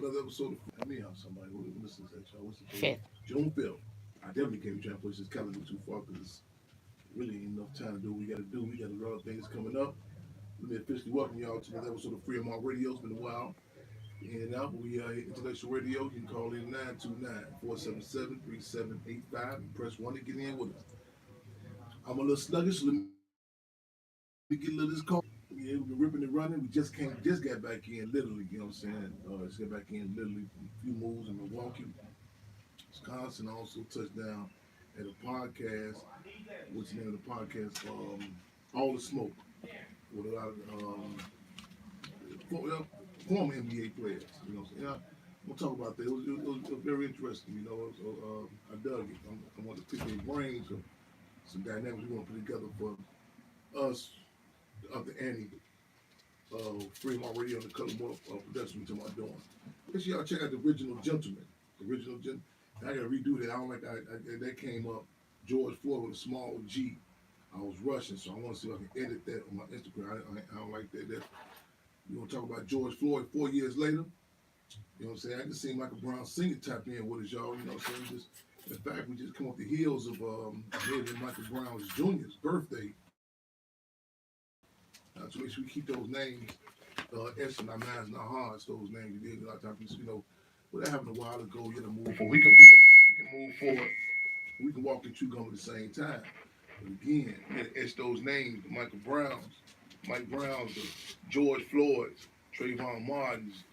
another episode of Let me have somebody who listens to that, y'all. What's the date? Fifth. June 5th. I definitely can't be trying to push this calendar too far because really ain't enough time to do what we got to do. We got a lot of things coming up. Let me officially welcome y'all to another episode of Free My Radio. It's been a while. And now we are Intellectual Radio. You can call in 929-477-3785 and press 1 to get in with us. I'm a little sluggish, so let me get a little of this coffee. Yeah, we've been ripping and running. We just got back in, literally. You know what I'm saying? Just got back in, literally. A few moves in Milwaukee, Wisconsin. Also touched down at a podcast. What's the name of the podcast? All the Smoke with a lot of former NBA players. You know what I'm saying? Yeah, we'll talk about that. It was very interesting. You know, so I dug it. I want to pick their brains of some dynamics we want to put together for us of the Annie. Free My Radio and the Color More production to my doing. Make sure y'all check out the original Gentleman. I gotta redo that. I don't like that came up. George Floyd with a small G. I was rushing, so I want to see if I can edit that on my Instagram. I don't like that. You want to talk about George Floyd 4 years later? You know what I'm saying? I just seen Michael Brown Sr. tap in with us, y'all. You know what I'm saying? In fact, we just come off the heels of Michael Brown's Jr.'s birthday. So make sure we keep those names etched in our minds and our hearts. Those names, you did a lot of times, you know. Well, that happened a while ago. You got to move forward. We can move forward. We can walk and chew gum at the same time. But again, we got to etch those names. The Mike Browns, the George Floyd's, Trayvon Martin's,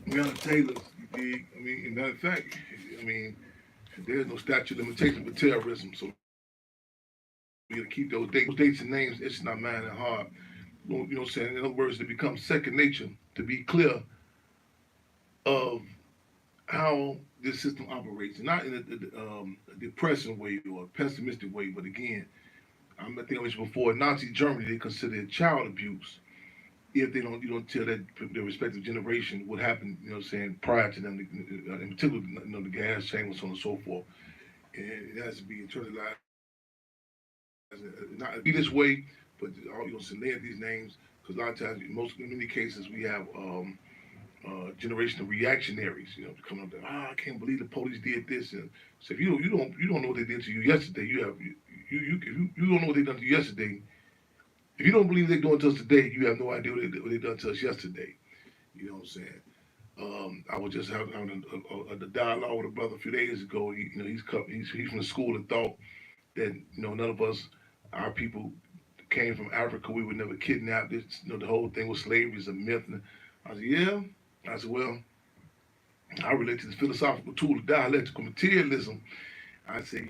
Breonna Taylor's. You dig? I mean, in matter of fact, there's no statute of limitation for terrorism. So we got to keep those dates and names etched in our mind and heart. You know what I'm saying? In other words, it becomes second nature to be clear of how this system operates, not in a depressing way or a pessimistic way, but again, I think I mentioned before, in Nazi Germany, they considered child abuse if you don't tell that their respective generation what happened, you know what I'm saying, prior to them, in particular, you know, the gas chambers, so on and so forth. And it has to be internalized, not be this way, but you know, laying these names, because a lot of times, in many cases, we have generation of reactionaries, you know, coming up there. I can't believe the police did this, and so if you don't know what they did to you yesterday, you don't know what they done to you yesterday. If you don't believe they're doing to us today, you have no idea what they done to us yesterday. You know what I'm saying? I was just having a dialogue with a brother a few days ago. He's from the school of thought that none of us, our people, came from Africa. We were never kidnapped. The whole thing with slavery is a myth. And I said, yeah. I said, well, I relate to the philosophical tool of dialectical materialism. I said,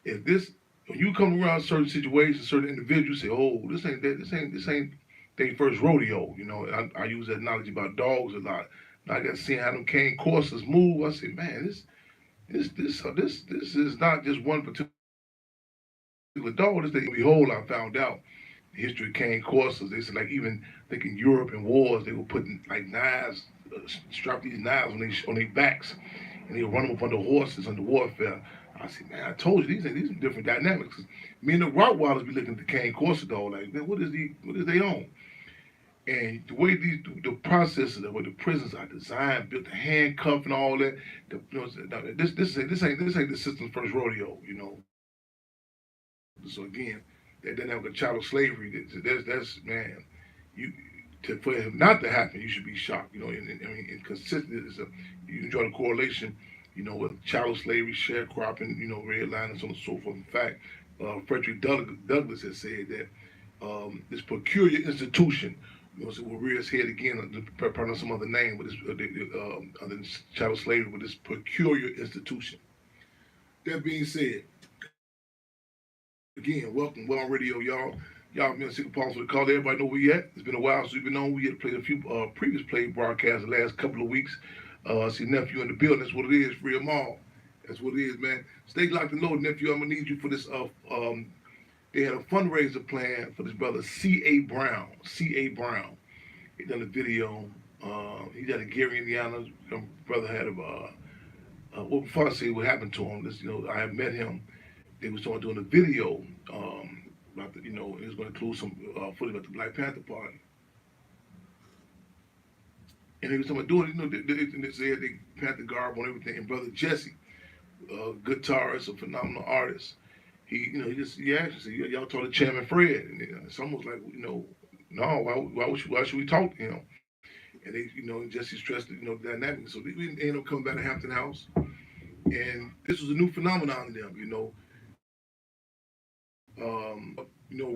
if this, when you come around certain situations, certain individuals say, oh, this ain't their first rodeo. I use that analogy about dogs a lot. And I got seeing how them cane coursers move. I said, man, this is not just one particular dog. This thing, behold, I found out the history of cane coursers. They said, like, even think in Europe in wars, they were putting like knives, strap these knives on their backs, and they would run them up under horses under warfare. I said, man, I told you these are different dynamics. Me and the Rottweilers be looking at the cane corso dog like, man, what is they on? And the way the processes, the way the prisons are designed, built the handcuff and all that, this ain't the system's first rodeo, So again, that dynamic of chattel slavery, that's man, for it not to happen, you should be shocked, and consistent you can draw the correlation, with chattel slavery, sharecropping, redlining, and so on and so forth. In fact, Frederick Douglass has said that this peculiar institution, so we'll rear its head again, probably some other name, but other than chattel slavery, but this peculiar institution. That being said, again, welcome, Well on Radio, y'all. Y'all been sick of pause for the call. Everybody know where we at. It's been a while since we've been on. We had played a few previous play broadcasts the last couple of weeks. See nephew in the building. That's what it is. Free them all. That's what it is, man. Stay locked and loaded, nephew. I'm gonna need you for this. They had a fundraiser plan for this brother C.A. Brown. C.A. Brown. He done a video. He's out of Gary, Indiana. Brother had well, before I say what happened to him, I had met him. They was doing a video. About it was going to include some footage about the Black Panther Party. And they was talking about doing, they said they had the garb on everything. And brother Jesse, guitarist, a phenomenal artist, he asked me, said, y'all talk to Chairman Fred, and it's almost like, no, why should we talk to him? And they, Jesse stressed, the dynamic. So we ended up coming back to Hampton House, and this was a new phenomenon in them,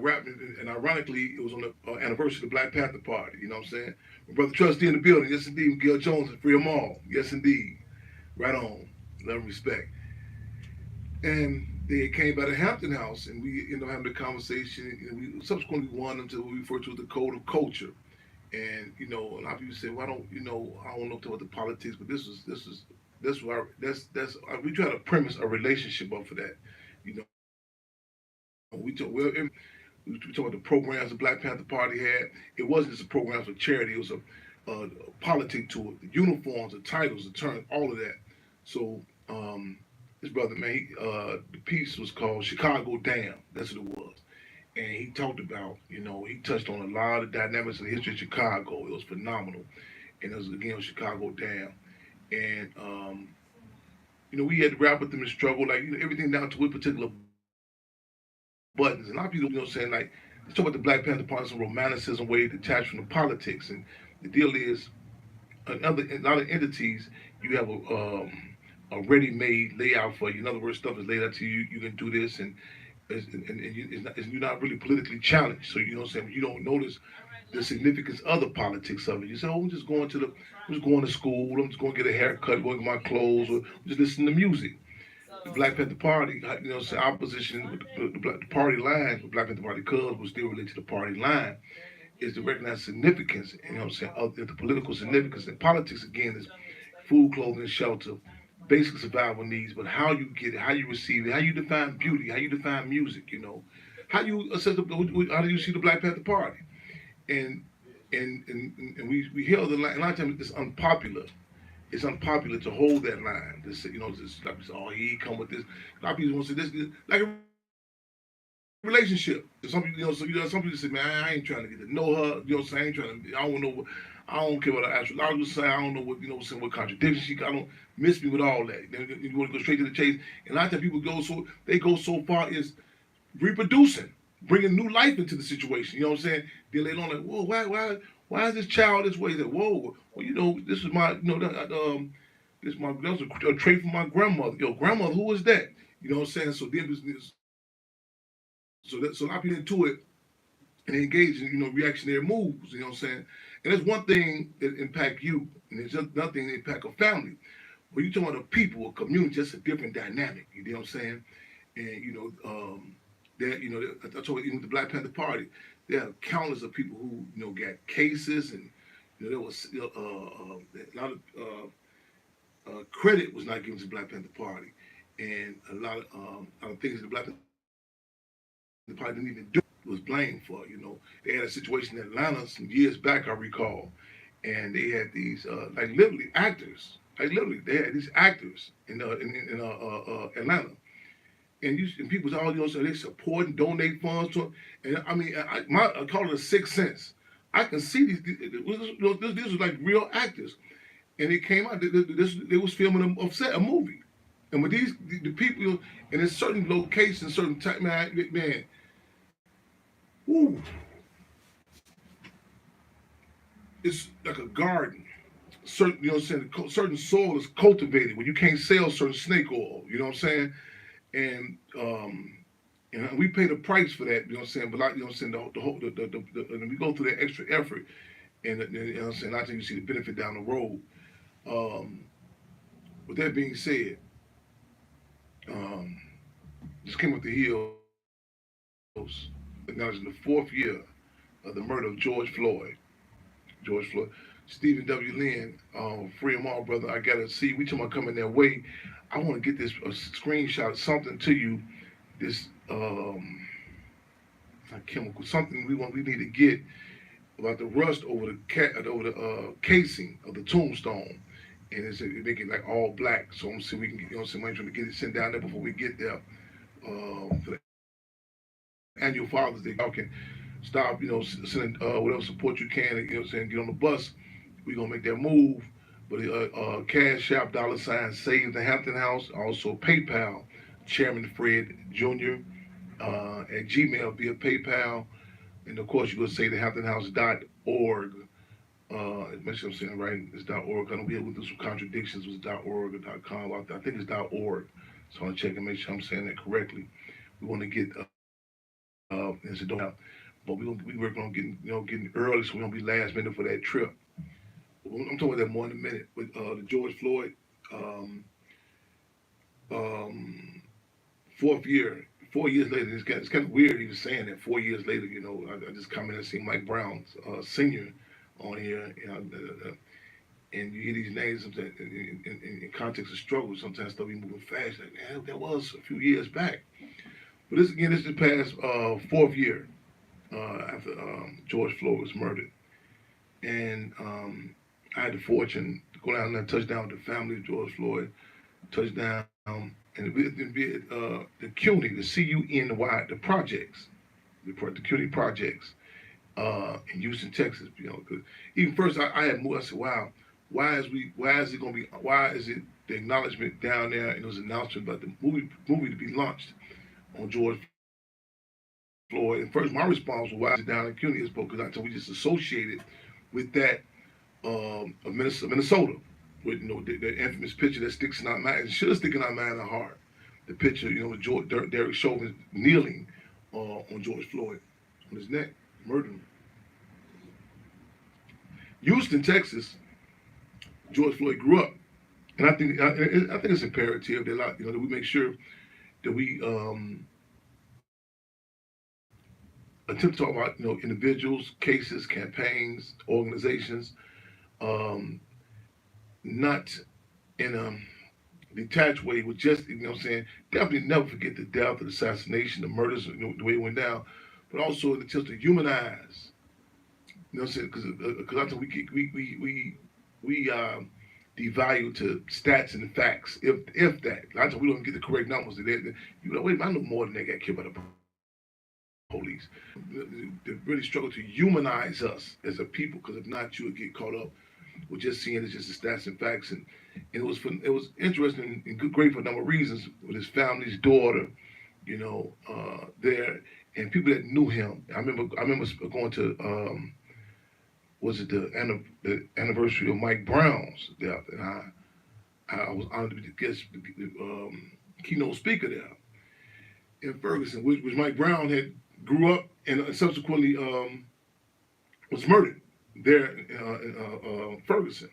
rap, and ironically, it was on the anniversary of the Black Panther Party. You know what I'm saying? My brother Trustee in the building. Yes, indeed. Miguel Jones and Free 'em all. Yes, indeed. Right on. Love and respect. And they came by the Hampton House, and we ended up having a conversation. And we subsequently won them to what we refer to as the Code of Culture. And a lot of people say, "Well, I don't know about the politics," but that's why we try to premise a relationship up for that. You know, we talk about the programs the Black Panther Party had. It wasn't just a program for charity. It was a politic to it. The uniforms, the titles, the terms, all of that. So this brother, man, the piece was called Chicago Damn. That's what it was. And he talked about, he touched on a lot of dynamics in the history of Chicago. It was phenomenal. And it was, again, Chicago Damn. And, we had to rap with them and struggle, like, everything down to a particular buttons. And a lot of people, saying, like, let's talk about the Black Panther Party, some romanticism way detached from the politics. And the deal is, a lot of entities, you have a ready-made layout for you. In other words, stuff is laid out to you. You can do this, and you're not really politically challenged. So you know what I'm saying. You don't notice the significance of the politics of it. You say, "Oh, I'm just going to school. I'm just going to get a haircut, going to get my clothes, or just listen to music." The Black Panther Party, opposition with the party line, the Black Panther Party cause was still related to the party line, is to recognize significance, of the political significance. And politics, again, is food, clothing, shelter, basic survival needs, but how you get it, how you receive it, how you define beauty, how you define music, how you assess, how do you see the Black Panther Party? And we held the line. A lot of times it's unpopular. It's unpopular to hold that line. Just like, oh, he come with this. A lot of people want to say this, like a relationship. Some people, some people say, man, I ain't trying to get to know her. You know what I'm saying? I ain't trying to. I don't know what. I don't care what the astrologers say. I don't know what what contradictions she. I don't miss me with all that. You want to go straight to the chase. And a lot of times people go so far as reproducing, bringing new life into the situation. You know what I'm saying? Then later on, like, whoa, why is this child this way? He's like, whoa, well, this is my, that was a trait from my grandmother. Grandmother, who was that? You know what I'm saying? So then, so a lot of people into it and engage in, reactionary moves. You know what I'm saying? And there's one thing that impact you, and there's another thing that impact a family. When you talk about a people, a community, just a different dynamic. You know what I'm saying? And I told you, even the Black Panther Party, there are countless of people who got cases, and there was a lot of credit was not given to the Black Panther Party, and a lot of things the Black Panther Party didn't even do was blamed for. They had a situation in Atlanta some years back, I recall, and they had these like literally actors, like literally they had these actors in Atlanta. And people was all, so they support and donate funds to them. And I mean, I call it a sixth sense. I can see these was like real actors. And it came out, they was filming a movie. And with the people, and in certain locations, certain type, man, woo, it's like a garden. Certain, certain soil is cultivated where you can't sell certain snake oil. You know what I'm saying? And we pay the price for that, you know what I'm saying? But like, you know what I'm saying, and we go through that extra effort, and you know what I'm saying, I think you see the benefit down the road. With that being said, just came up the hills. Now it's in the fourth year of the murder of George Floyd. Stephen W. Lynn, free them all, brother. I gotta see. We talking about coming their way. I want to get this a screenshot, something to you. This chemical, something we need to get about the rust over the casing of the tombstone, and it's make it like all black. So I'm saying we can get, somebody trying to get it sent down there before we get there. For the annual Father's Day, y'all can stop, sending whatever support you can, get on the bus We're gonna make that move. But Cash App $ Save the Hampton House. Also PayPal, Chairman Fred Jr. At Gmail via PayPal. And of course, you go say the HamptonHouse.org. Make sure I'm saying it right. It's .org. I know we have do some contradictions with .org or .com. I think it's .org. So I want to check and make sure I'm saying that correctly. We want to get it's a don't. But we working on getting early, so we don't be last minute for that trip. I'm talking about that more in a minute. With the George Floyd um, um, fourth year, 4 years later, it's kind of weird even saying that 4 years later. I just commented and see Mike Brown, senior, on here, and you hear these names sometimes in context of struggle. Sometimes stuff be moving fast. Like, man, that was a few years back. But this is the past fourth year after George Floyd was murdered, and I had the fortune to go down there and touch down with the family of George Floyd, touch down, and be the CUNY, the CUNY, the projects, the CUNY projects in Houston, Texas. Because even first I had moved. I said, wow, why is it the acknowledgement down there and there was an announcement about the movie to be launched on George Floyd? And first my response was, why is it down in CUNY? Is because I told we just associated with that of Minnesota, with the infamous picture that sticks in our mind. It should stick in our mind and heart. The picture, with Derek Chauvin kneeling on George Floyd on his neck, murdering him. Houston, Texas, George Floyd grew up, and I think it's imperative that that we make sure that we attempt to talk about individuals, cases, campaigns, organizations, not in a detached way, with just definitely never forget the death, the assassination, the murders, the way it went down, but also in the attempt to humanize. Because I think we devalue to stats and facts, if that. A lot of times we don't get the correct numbers. Wait a minute, I know more than that got killed by the police. They really struggle to humanize us as a people, because if not, you would get caught up with just seeing it just the stats and facts. And it was interesting and great for a number of reasons, with his family's daughter, there, and people that knew him. I remember going to was it the anniversary of Mike Brown's death, and I was honored to be the guest keynote speaker there in Ferguson, which Mike Brown had grew up and subsequently was murdered there in Ferguson.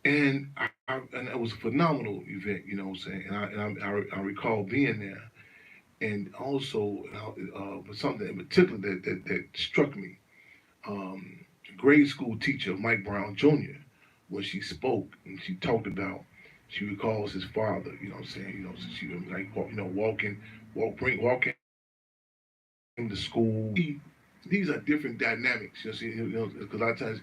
And it was a phenomenal event, what I'm saying. And I recall being there, and also something in particular that struck me. Grade school teacher Mike Brown Jr., when she spoke and she talked about, she recalls his father, what I'm saying, so she was like walking him to school. These are different dynamics, because a lot of times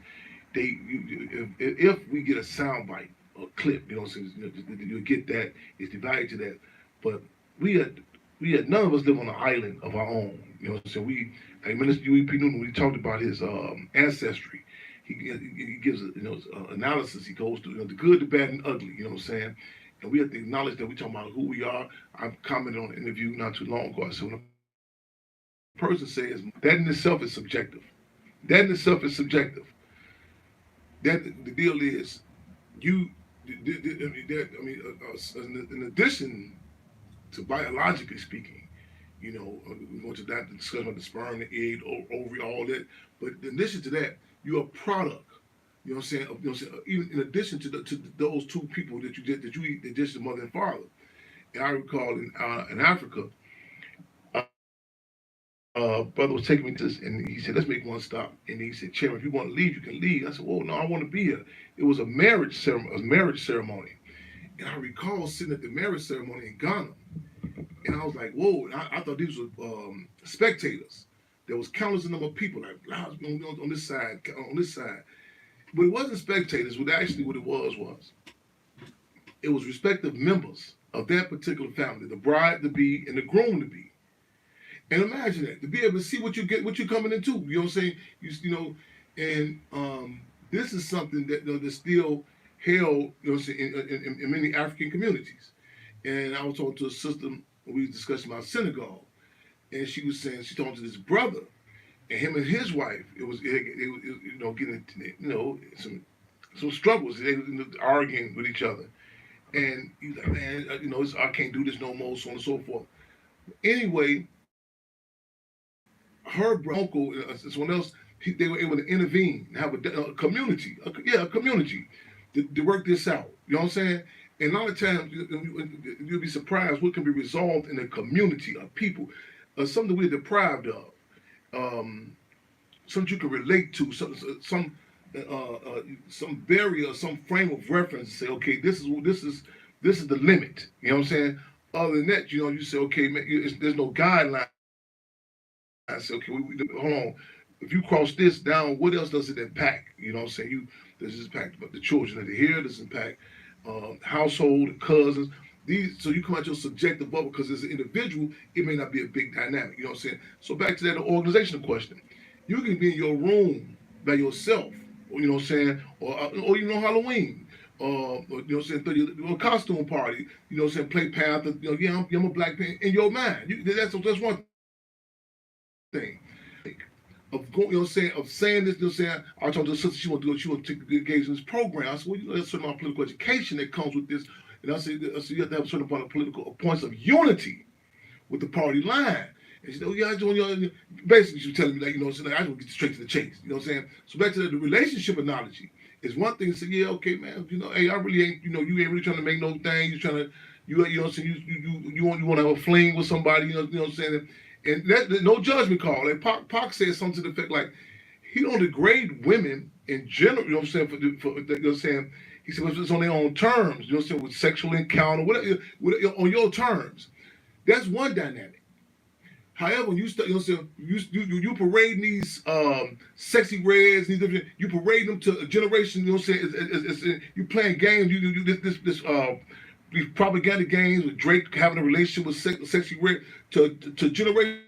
if we get a sound bite or clip, you'll get that, it's divided to that. But we had none of us live on an island of our own. So like Minister U.E.P. Newton, when he talked about his ancestry, he gives analysis. He goes through the good, the bad, and ugly. You know what I'm saying? And we have to acknowledge that we're talking about who we are. I commented on an interview not too long ago. I said, when a person says that in itself is subjective. That in itself is subjective. That the deal is, in addition to biologically speaking, we go to that discussion about the sperm, the egg, ovary, all that. But in addition to that, you're a product. You know what I'm saying? Even in addition to those two people that you eat, just the mother and father. And I recall in Africa, brother was taking me to this, and he said, "Let's make one stop." And he said, "Chairman, if you want to leave, you can leave." I said, "Well, no, I want to be here." It was a marriage ceremony, and I recall sitting at the marriage ceremony in Ghana, and I was like, "Whoa!" And I thought these were spectators. There was countless number of people like on this side, but it wasn't spectators. What it was it was respective members of that particular family, the bride to be and the groom to be. And imagine that, to be able to see what you're coming into. You know what I'm saying? And This is something that that's still held, in many African communities. And I was talking to a sister when we was discussing about synagogue, and she was saying she talked to this brother, and him and his wife. It was getting some struggles. They were arguing with each other, and he's like, man, I can't do this no more, so on and so forth. Anyway, her uncle and someone else, they were able to intervene and have a community, a community to work this out. You know what I'm saying? And a lot of times you'll be surprised what can be resolved in a community of people, something we're deprived of, something you can relate to, some barrier, some frame of reference. To say, okay, this is the limit. You know what I'm saying? Other than that, you say, okay, man, there's no guideline. I said, okay, hold on. If you cross this down, what else does it impact? You know what I'm saying? Does this impact the children that are here? Does it impact household, cousins? So you come out your subjective bubble because as an individual, it may not be a big dynamic. You know what I'm saying? So back to that organizational question. You can be in your room by yourself, you know what I'm saying? Or Halloween. You know what I'm saying, a costume party, you know what I'm saying, play Panther, I'm a Black Panther in your mind. That's one thing. Of going, of saying this, saying, I told her sister she want to engage in this program. I said, well, there's a certain amount of political education that comes with this. And I said you have to have a certain amount of political points of unity with the party line. And she said, oh, yeah, basically she was telling me, like, I just want to get straight to the chase. You know what I'm saying? So back to the relationship analogy. It's one thing to say, yeah, okay, man, hey, I really ain't, you ain't really trying to make no thing. You're trying to, you know what I'm saying, you want to have a fling with somebody, you know what I'm saying? And that, no judgment call. And Pac said something to the effect like, he don't degrade women in general, you know what I'm saying, for you know what I'm saying? He said, it's on their own terms, you know what I'm saying, with sexual encounter, whatever, on your terms. That's one dynamic. However, when you start, you know what I'm saying, you parading these sexy reds, you parade them to a generation, you know what I'm saying, you playing games, these propaganda games with Drake having a relationship with sexy red to generations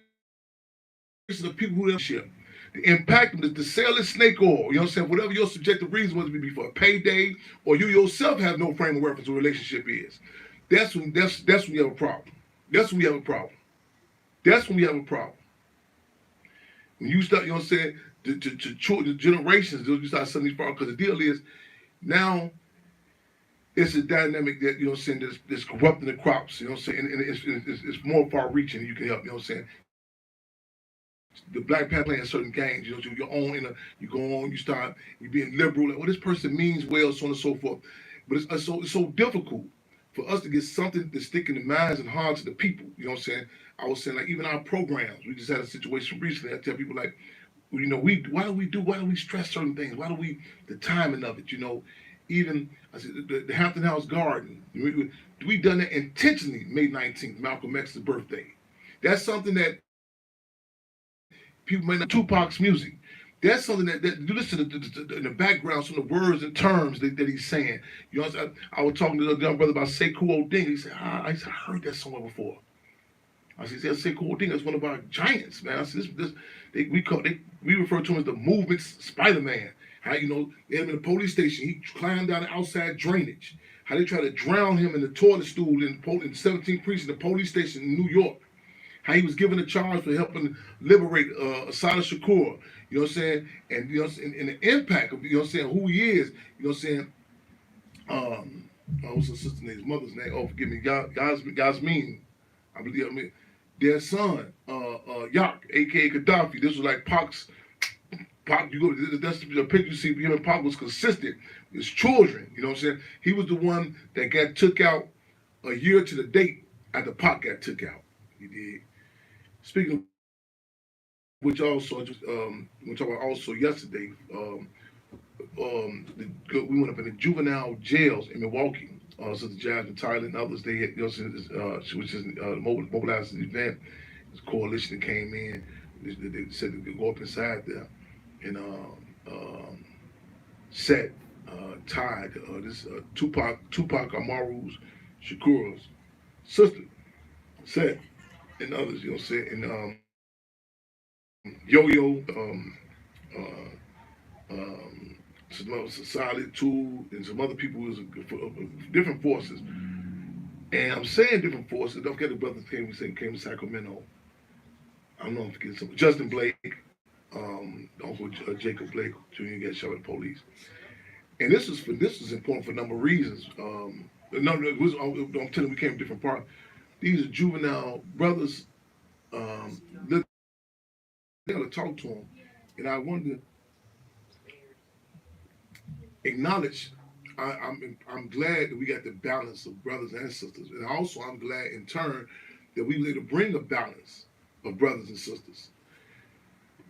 of people who have shit. The impact of the sale of snake oil, you know what I'm saying, whatever your subjective reason was to be for a payday, or you yourself have no frame of reference to what a relationship is. That's when you have a problem. That's when we have a problem. That's when we have a problem. When you start, you know what I'm saying, to generations, you start setting these problems, because the deal is, now it's a dynamic that, you know what I'm saying, that's corrupting the crops, you know what I'm saying, and it's more far reaching than you can help, you know what I'm saying. The Black Panther playing certain games, you know, your own, you go on, you being liberal, like, well, this person means well, so on and so forth. But it's so difficult for us to get something to stick in the minds and hearts of the people, you know what I'm saying. I was saying, like, even our programs, we just had a situation recently. I tell people, like, why do we stress certain things? Why do we, the timing of it, even, I said, the Hampton House Garden, we done that intentionally, May 19th, Malcolm X's birthday. That's something that people may not, Tupac's music. That's something that you listen to in the background, some of the words and terms that he's saying. You know, I was talking to the young brother about Sekou Oding. He said, I heard that somewhere before. I said, Sekou Oding, that's one of our giants, man. I said, we refer to him as the movement's Spider-Man. How, they had him in the police station. He climbed down the outside drainage. How they tried to drown him in the toilet stool in the 17th precinct, the police station in New York. How he was given a charge for helping liberate Assata Shakur, you know what I'm saying? And, and the impact of, you know what I'm saying, who he is, you know what I'm saying? What's her sister's name? His mother's name? Oh, forgive me, Yasmin, I believe, their son, Yak, a.k.a. Gaddafi. This was like Pac, that's the picture you see, him and Pac was consistent. His children, you know what I'm saying? He was the one that got took out a year to the date after Pac got took out. He did. Speaking of which, also which I was also yesterday, we went up in the juvenile jails in Milwaukee. Sister Jasmine Tyler and others, they had, she was just mobilized the event. This coalition that came in. They said they could go up inside there and set tied this Tupac Amaru's Shakur's sister set and others, you know what I'm saying, and Yo-Yo, some Solid Tool, and some other people was different forces. And I'm saying different forces. Don't forget the brothers came to Sacramento. I don't know if I'm forgetting some. Justin Blake, Uncle Jacob Blake Jr. got shot by the police. And this is important for a number of reasons. I'm telling you, we came from different parts. These are juvenile brothers. They got to talk to them, and I wanted to acknowledge. I'm glad that we got the balance of brothers and sisters, and also I'm glad in turn that we were able to bring a balance of brothers and sisters.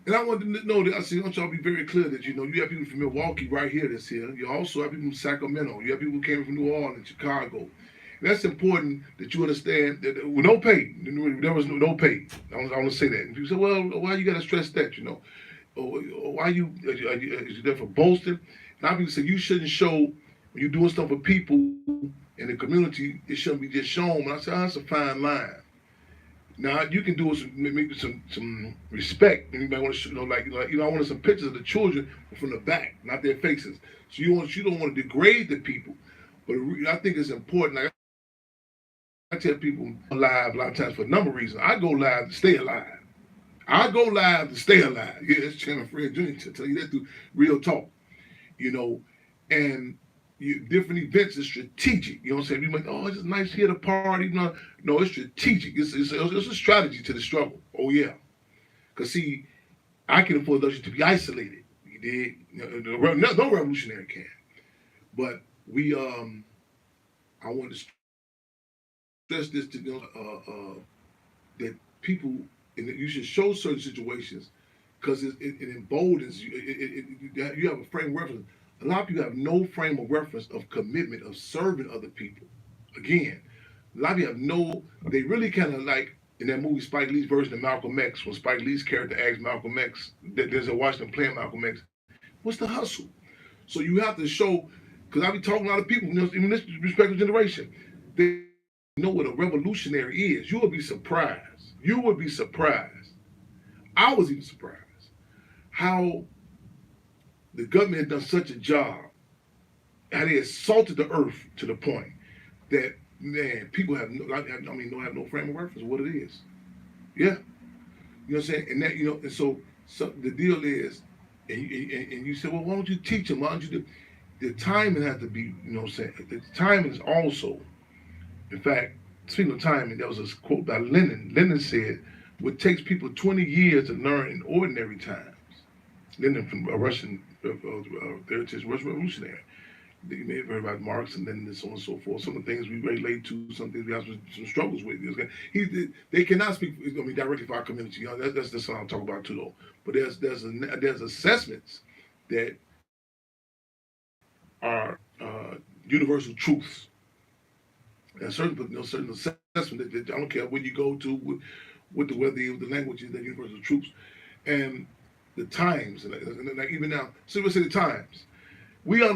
And I wanted to know that, I said, I want y'all to be very clear that, you have people from Milwaukee right here that's here. You also have people from Sacramento. You have people who came from New Orleans, Chicago. And that's important that you understand that with no pay, there was no pay. I want to say that. And people say, well, why you got to stress that, Or why are you there for boasting? And I people say, you shouldn't show, when you're doing stuff for people in the community, it shouldn't be just shown. And I said, that's a fine line. Now you can do it maybe some respect. Anybody want to I wanted some pictures of the children from the back, not their faces. So you don't want to degrade the people, but I think it's important. Like I tell people live a lot of times for a number of reasons. I go live to stay alive. I go live to stay alive. Yeah, that's Chairman Fred Jr. to tell you that through real talk. And different events is strategic. You know what I'm saying? You might, it's just nice here to party. No, it's strategic. It's a strategy to the struggle. Oh yeah, because see, I can afford those to be isolated. You did. No revolutionary can. But we, I want to stress this to that people, and that you should show certain situations because it emboldens you. You have a frame of reference. A lot of people have no frame of reference of commitment of serving other people. Again, a lot of people they really kind of like in that movie Spike Lee's version of Malcolm X, when Spike Lee's character asks Malcolm X, there's a Washington playing Malcolm X, what's the hustle? So you have to show, because I be talking to a lot of people, in this respective generation, they know what a revolutionary is. You would be surprised. I was even surprised how the government had done such a job, how they assaulted the earth to the point that, man, people don't have no frame of reference of what it is. Yeah. You know what I'm saying? And that, and so the deal is, and you say, well, why don't you teach them? Why don't you do? The timing has to be, you know what I'm saying? The timing is also, in fact, speaking of timing, there was a quote by Lenin. Lenin said, what takes people 20 years to learn in ordinary times. Lenin from a Russian Russian revolutionary. You may have heard about Marx and then so on and so forth. Some of the things we relate to, some things we have some struggles with. They cannot speak directly for our community. That's what I'm talking about too, though. But there's assessments that are universal truths. There's certain assessments that I don't care where you go to, whether the language is, that universal truths, and the times, and like even now, so let's say the times. We are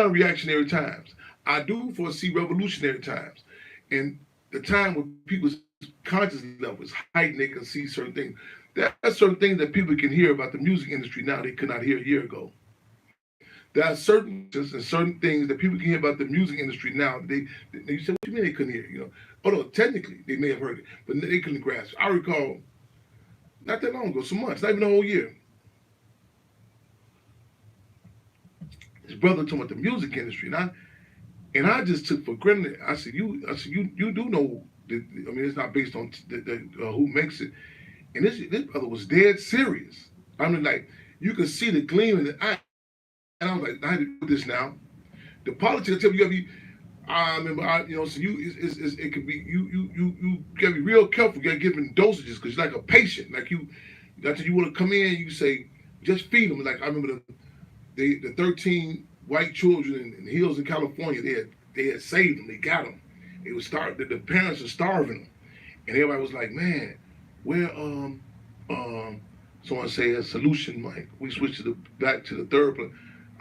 reactionary times. I do foresee revolutionary times, and the time when people's consciousness level is heightened, they can see certain things. That's certain things that people can hear about the music industry now they could not hear a year ago. There are certain things that people can hear about the music industry now. You say, what do you mean they couldn't hear? Although technically they may have heard it, but they couldn't grasp. I recall not that long ago, some months, not even a whole year. His brother talking about the music industry, and I just took for granted. I said, you do know that, it's not based on who makes it. And this brother was dead serious. You could see the gleam in the eye. And I was like, I had to do this now. The politics tell you gotta be. I remember, so it could be you gotta be real careful. You gotta give them dosages because you're like a patient. Like you want to come in, you say, just feed them. Like I remember the 13 white children in the hills in California. They had saved them. They got them. It was the parents were starving them, and everybody was like, man, where someone say a solution, Mike. We switched back to the third.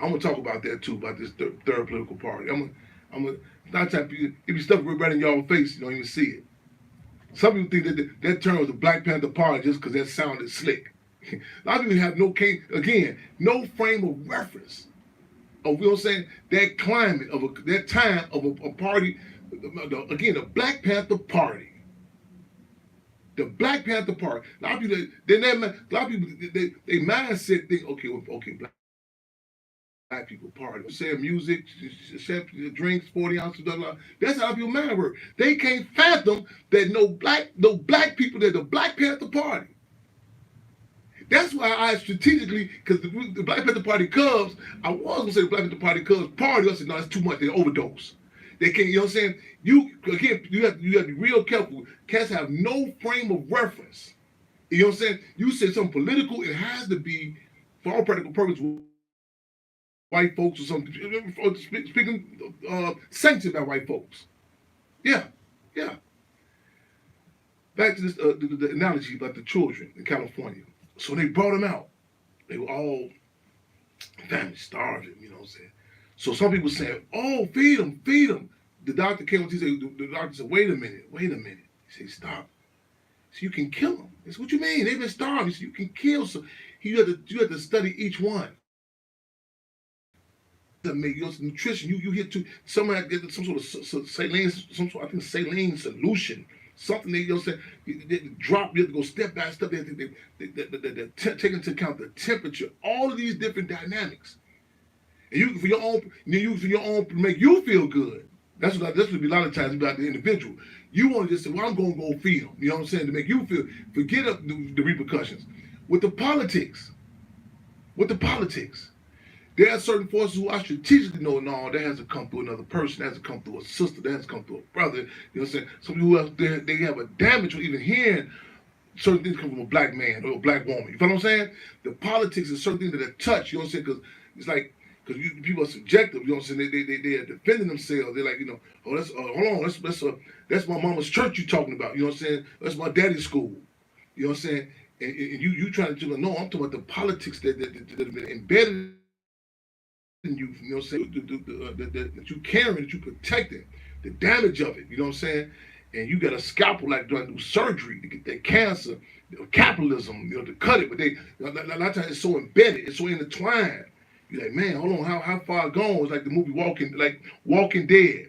I'm gonna talk about that too, about this third political party. I'm gonna not time it be stuff right in y'all face, you don't even see it. Some people think that term was the Black Panther Party just because that sounded slick. A lot of people have no frame of reference of, you know what I'm saying, that climate of that time of a party. Again, the Black Panther Party. The Black Panther Party. A lot of people, they mindset think, okay, black people party. Saying music, drinks, 40 ounces, blah, blah. That's how people mind work. They can't fathom that no black people, that the Black Panther Party. That's why I strategically, because the Black Panther Party Cubs, I was going to say the Black Panther Party Cubs party, I said, no, it's too much, they overdose. They can't, you know what I'm saying? You have to be real careful. Cats have no frame of reference. You know what I'm saying? You say something political, it has to be, for all practical purposes, white folks or something. Speaking sanctioned by white folks. Yeah. Back to this, the analogy about the children in California. So they brought them out. They were all family starving, you know what I'm saying? So some people saying, oh, feed them. The doctor came and the doctor said, wait a minute. He said, stop. So you can kill them. That's what you mean. They've been starving. So you can kill some. You have to study each one. Nutrition. You hit to somebody get some sort of saline solution. Something they, you know what I'm saying, they drop, you have to go step by step, they take into account the temperature, all of these different dynamics. And you, for your own, to make you feel good. That's what be a lot of times about the individual. You want to just say, well, I'm going to go feed them, you know what I'm saying, to make you feel, forget the repercussions. With the politics, there are certain forces who I strategically know, no, that has to come through another person, that has to come through a sister, that has to come through a brother. You know what I'm saying? Some people who they have a damage with even hearing certain things come from a black man or a black woman. You feel what I'm saying? The politics is certain things that are touched, you know what I'm saying? Because it's like, because people are subjective, you know what I'm saying? They are defending themselves. They're like, you know, oh, hold on, that's my mama's church you talking about, you know what I'm saying? That's my daddy's school, you know what I'm saying? And you trying to, no, I'm talking about the politics that have been embedded you know what I'm saying, that you caring, that you protecting, the damage of it, you know what I'm saying? And you got a scalpel like doing do surgery to get that cancer, capitalism, you know, to cut it, but a lot of times it's so embedded, it's so intertwined. You're like, man, hold on, how far gone? It's like the movie Walking Dead.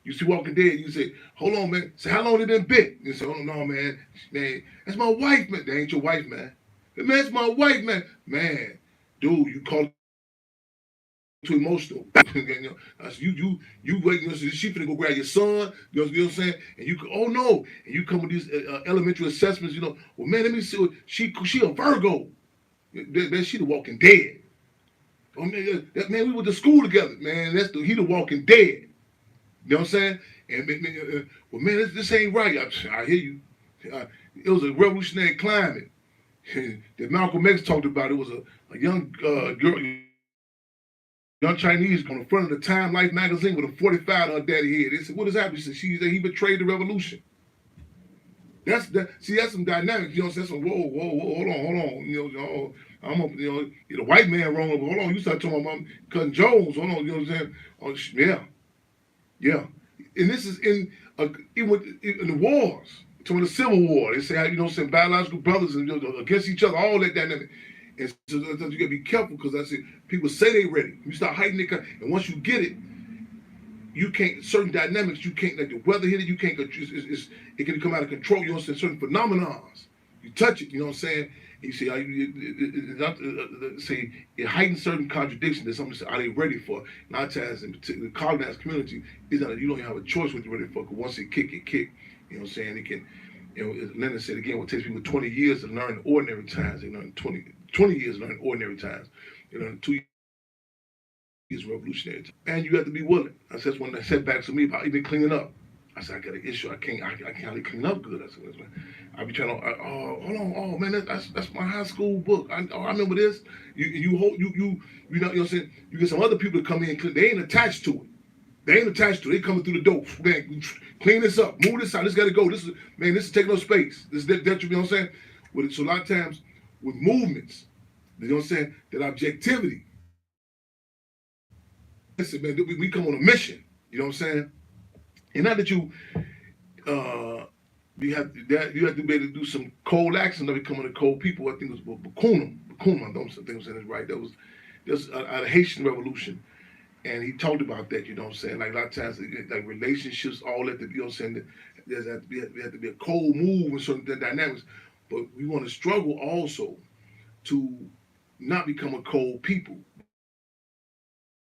You see Walking Dead, you say, hold on, man. Say, how long it been bit? You say, oh no, man, that's my wife, man. That ain't your wife, man. Man, that's my wife, man. Man, dude, you call too emotional. You wait, you know, so she finna go grab your son, you know what I'm saying? And you, oh no, and you come with these elementary assessments, you know, well man, let me see what, she a Virgo. Man, she the Walking Dead. Oh man, we went to school together, man, he the Walking Dead. You know what I'm saying? And well man, this ain't right. I hear you. It was a revolutionary climate that Malcolm X talked about. It was a young girl, young Chinese on the front of the Time Life magazine with a 45 on her daddy head. They said, what is happening? She said, he betrayed the revolution. That's some dynamics, you know what I'm saying? Whoa, hold on. You know, I'm up, you know, the white man wrong, but hold on, you start talking about Cousin Jones, hold on, you know what I'm saying? Yeah. And this is in the wars, to the Civil War. They say, you know, some biological brothers and, you know, against each other, all that dynamic. And so you gotta be careful, because I said people say they ready. You start hiding it, and once you get it, you can't. Certain dynamics you can't. Like the weather hit it, you can't. It can come out of control. You know what I'm saying? Certain phenomena. You touch it. You know what I'm saying? And you say it heightens certain contradictions that somebody say, are they ready for? A lot of times, in particular, the colonized community, is that you don't even have a choice what you're ready for. Because once it kick. You know what I'm saying? It can. You know, as Lenin said again, it takes people 20 years to learn ordinary times. They learn 20 years to learn ordinary times. They learn 2 years revolutionary time. And you have to be willing. I said, that's one of the setbacks for me about even cleaning up. I said, I got an issue. I can't really clean up good. I said, I be trying to, hold on, oh man, that's my high school book. I remember this. You know what I'm saying? You get some other people to come in and clean. They ain't attached to it. They coming through the door. Man, clean this up. Move this out. This got to go. This is taking up space. This is that, you know what I'm saying? So a lot of times with movements, you know what I'm saying, that objectivity. Listen, man, we come on a mission. You know what I'm saying? And not that you You have to be able to do some cold action to becoming a cold people. I think it was Bakunin. I don't think I'm saying it right. That was a Haitian revolution, and he talked about that. You know what I'm saying? Like a lot of times, like relationships, all that. You know what I'm saying? There has to be a cold move and certain dynamics, but we want to struggle also to not become a cold people.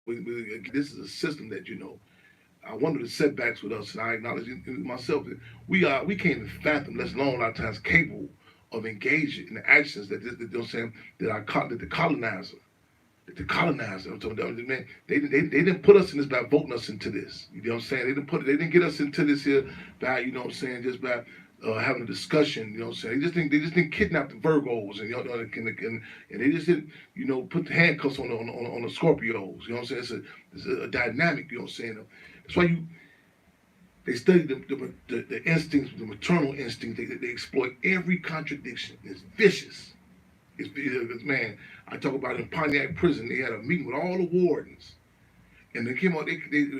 This is a system that one of the setbacks with us, and I acknowledge myself that we can't even fathom, let alone a lot of times capable of engaging in the actions that you know what I'm saying that the colonizer, I'm talking about, man, they didn't put us in this by voting us into this. You know what I'm saying? They didn't get us into this here by, you know what I'm saying, just by having a discussion. You know what I'm saying? They just didn't kidnap the Virgos and they just didn't put the handcuffs on the Scorpios. You know what I'm saying? It's a dynamic. You know what I'm saying? That's why they study the instincts, the maternal instincts. They exploit every contradiction. It's vicious. Man, I talk about in Pontiac prison, they had a meeting with all the wardens. And they came out,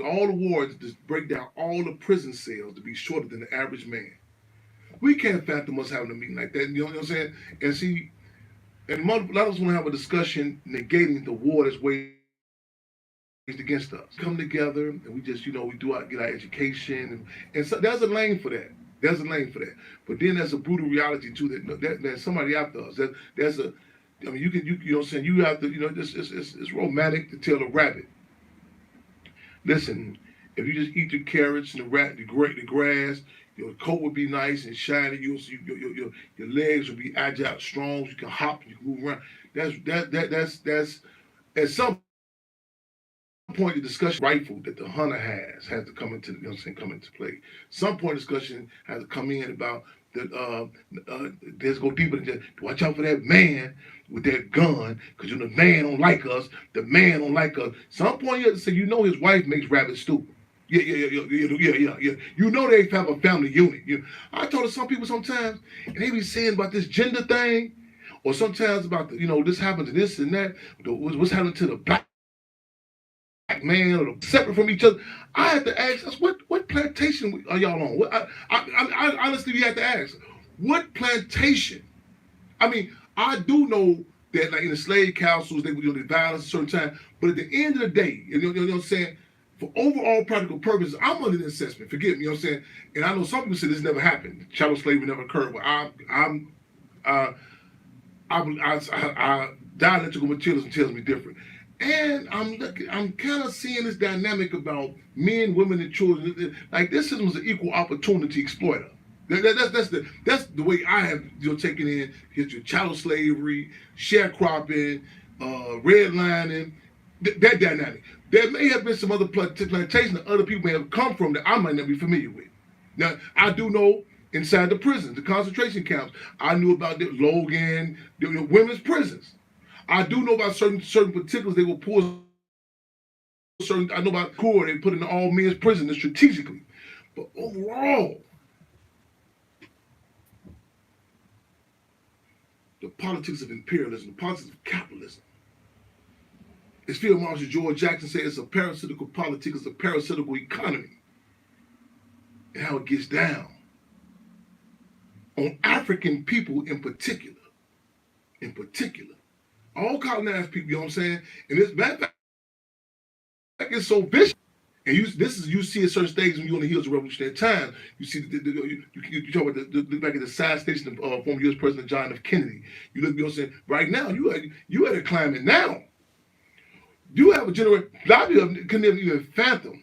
all the wardens just break down all the prison cells to be shorter than the average man. We can't fathom us having a meeting like that. You know what I'm saying? And see, and a lot of us want to have a discussion negating the war that's waged against us. Come together and we just, get our education. And so there's a lane for that. There's a lane for that. But then there's a brutal reality too that there's somebody after us. You know what I'm saying? You have to, it's romantic to tell a rabbit. Listen, if you just eat the carrots and the grass, your coat would be nice and shiny. Your legs will be agile, strong. You can hop, you can move around. That's at some point the discussion rifle that the hunter has to come into come into play. Some point discussion has to come in about that. Let's go deeper than just watch out for that man with that gun, because the man don't like us. The man don't like us. Some point you have to say, his wife makes rabbits stupid. Yeah. You know they have a family unit. I told some people sometimes, and they be saying about this gender thing, or sometimes about this happens to this and that. What's happening to the black man or separate from each other? I have to ask us, what plantation are y'all on? I honestly, we have to ask, what plantation? I mean, I do know that like in the slave councils, they would do the violence at a certain time, but at the end of the day, you know what I'm saying, for overall practical purposes, I'm under the assessment. Forgive me, you know what I'm saying? And I know some people say this never happened. Chattel slavery never occurred, but dialectical materialism tells me different. And I'm kind of seeing this dynamic about men, women, and children. Like this system is an equal opportunity exploiter. That's the way I have taken in your chattel slavery, sharecropping, redlining, that dynamic. There may have been some other plantations that other people may have come from that I might not be familiar with. Now I do know inside the prisons, the concentration camps, I knew about the Logan, the women's prisons. I do know about certain particulars they will pull. I know about core they put in all men's prisons strategically, but overall, the politics of imperialism, the politics of capitalism. As Field Marshal George Jackson said, it's a parasitical politics, it's a parasitical economy, and how it gets down on African people in particular. All colonized people, you know what I'm saying? And this back is so vicious. And you see at certain stages when you're on the heels of revolutionary times. You see you talk about the back at the side station of former U.S. President John F. Kennedy. You look, you know what I'm saying? Right now, you at a climate now. You have a generation. A lot of people couldn't even fathom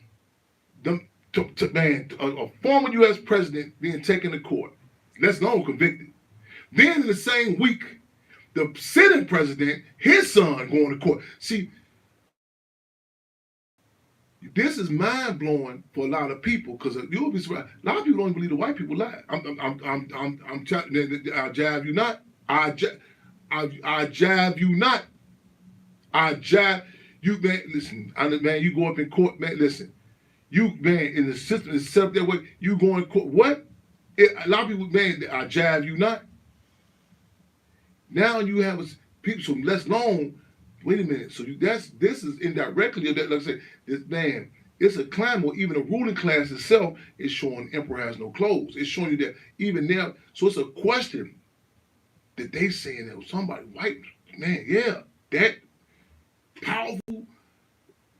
a former U.S. president being taken to court, let alone convicted. Then in the same week, the sitting president, his son, going to court. See, this is mind blowing for a lot of people because you'll be surprised. A lot of people don't believe the white people lie. I'm telling you, I jab you not. I jab you not. I jab you, man. Listen, man, you go up in court, man. Listen, you, man, in the system is set up that way. You go in court. What? A lot of people, man, I jab you not. Now you have people from less long. Wait a minute. So this is indirectly that, like I say, this man. It's a climate where even the ruling class itself is showing emperor has no clothes. It's showing you that even now. So it's a question that they saying that somebody white man, yeah, that powerful.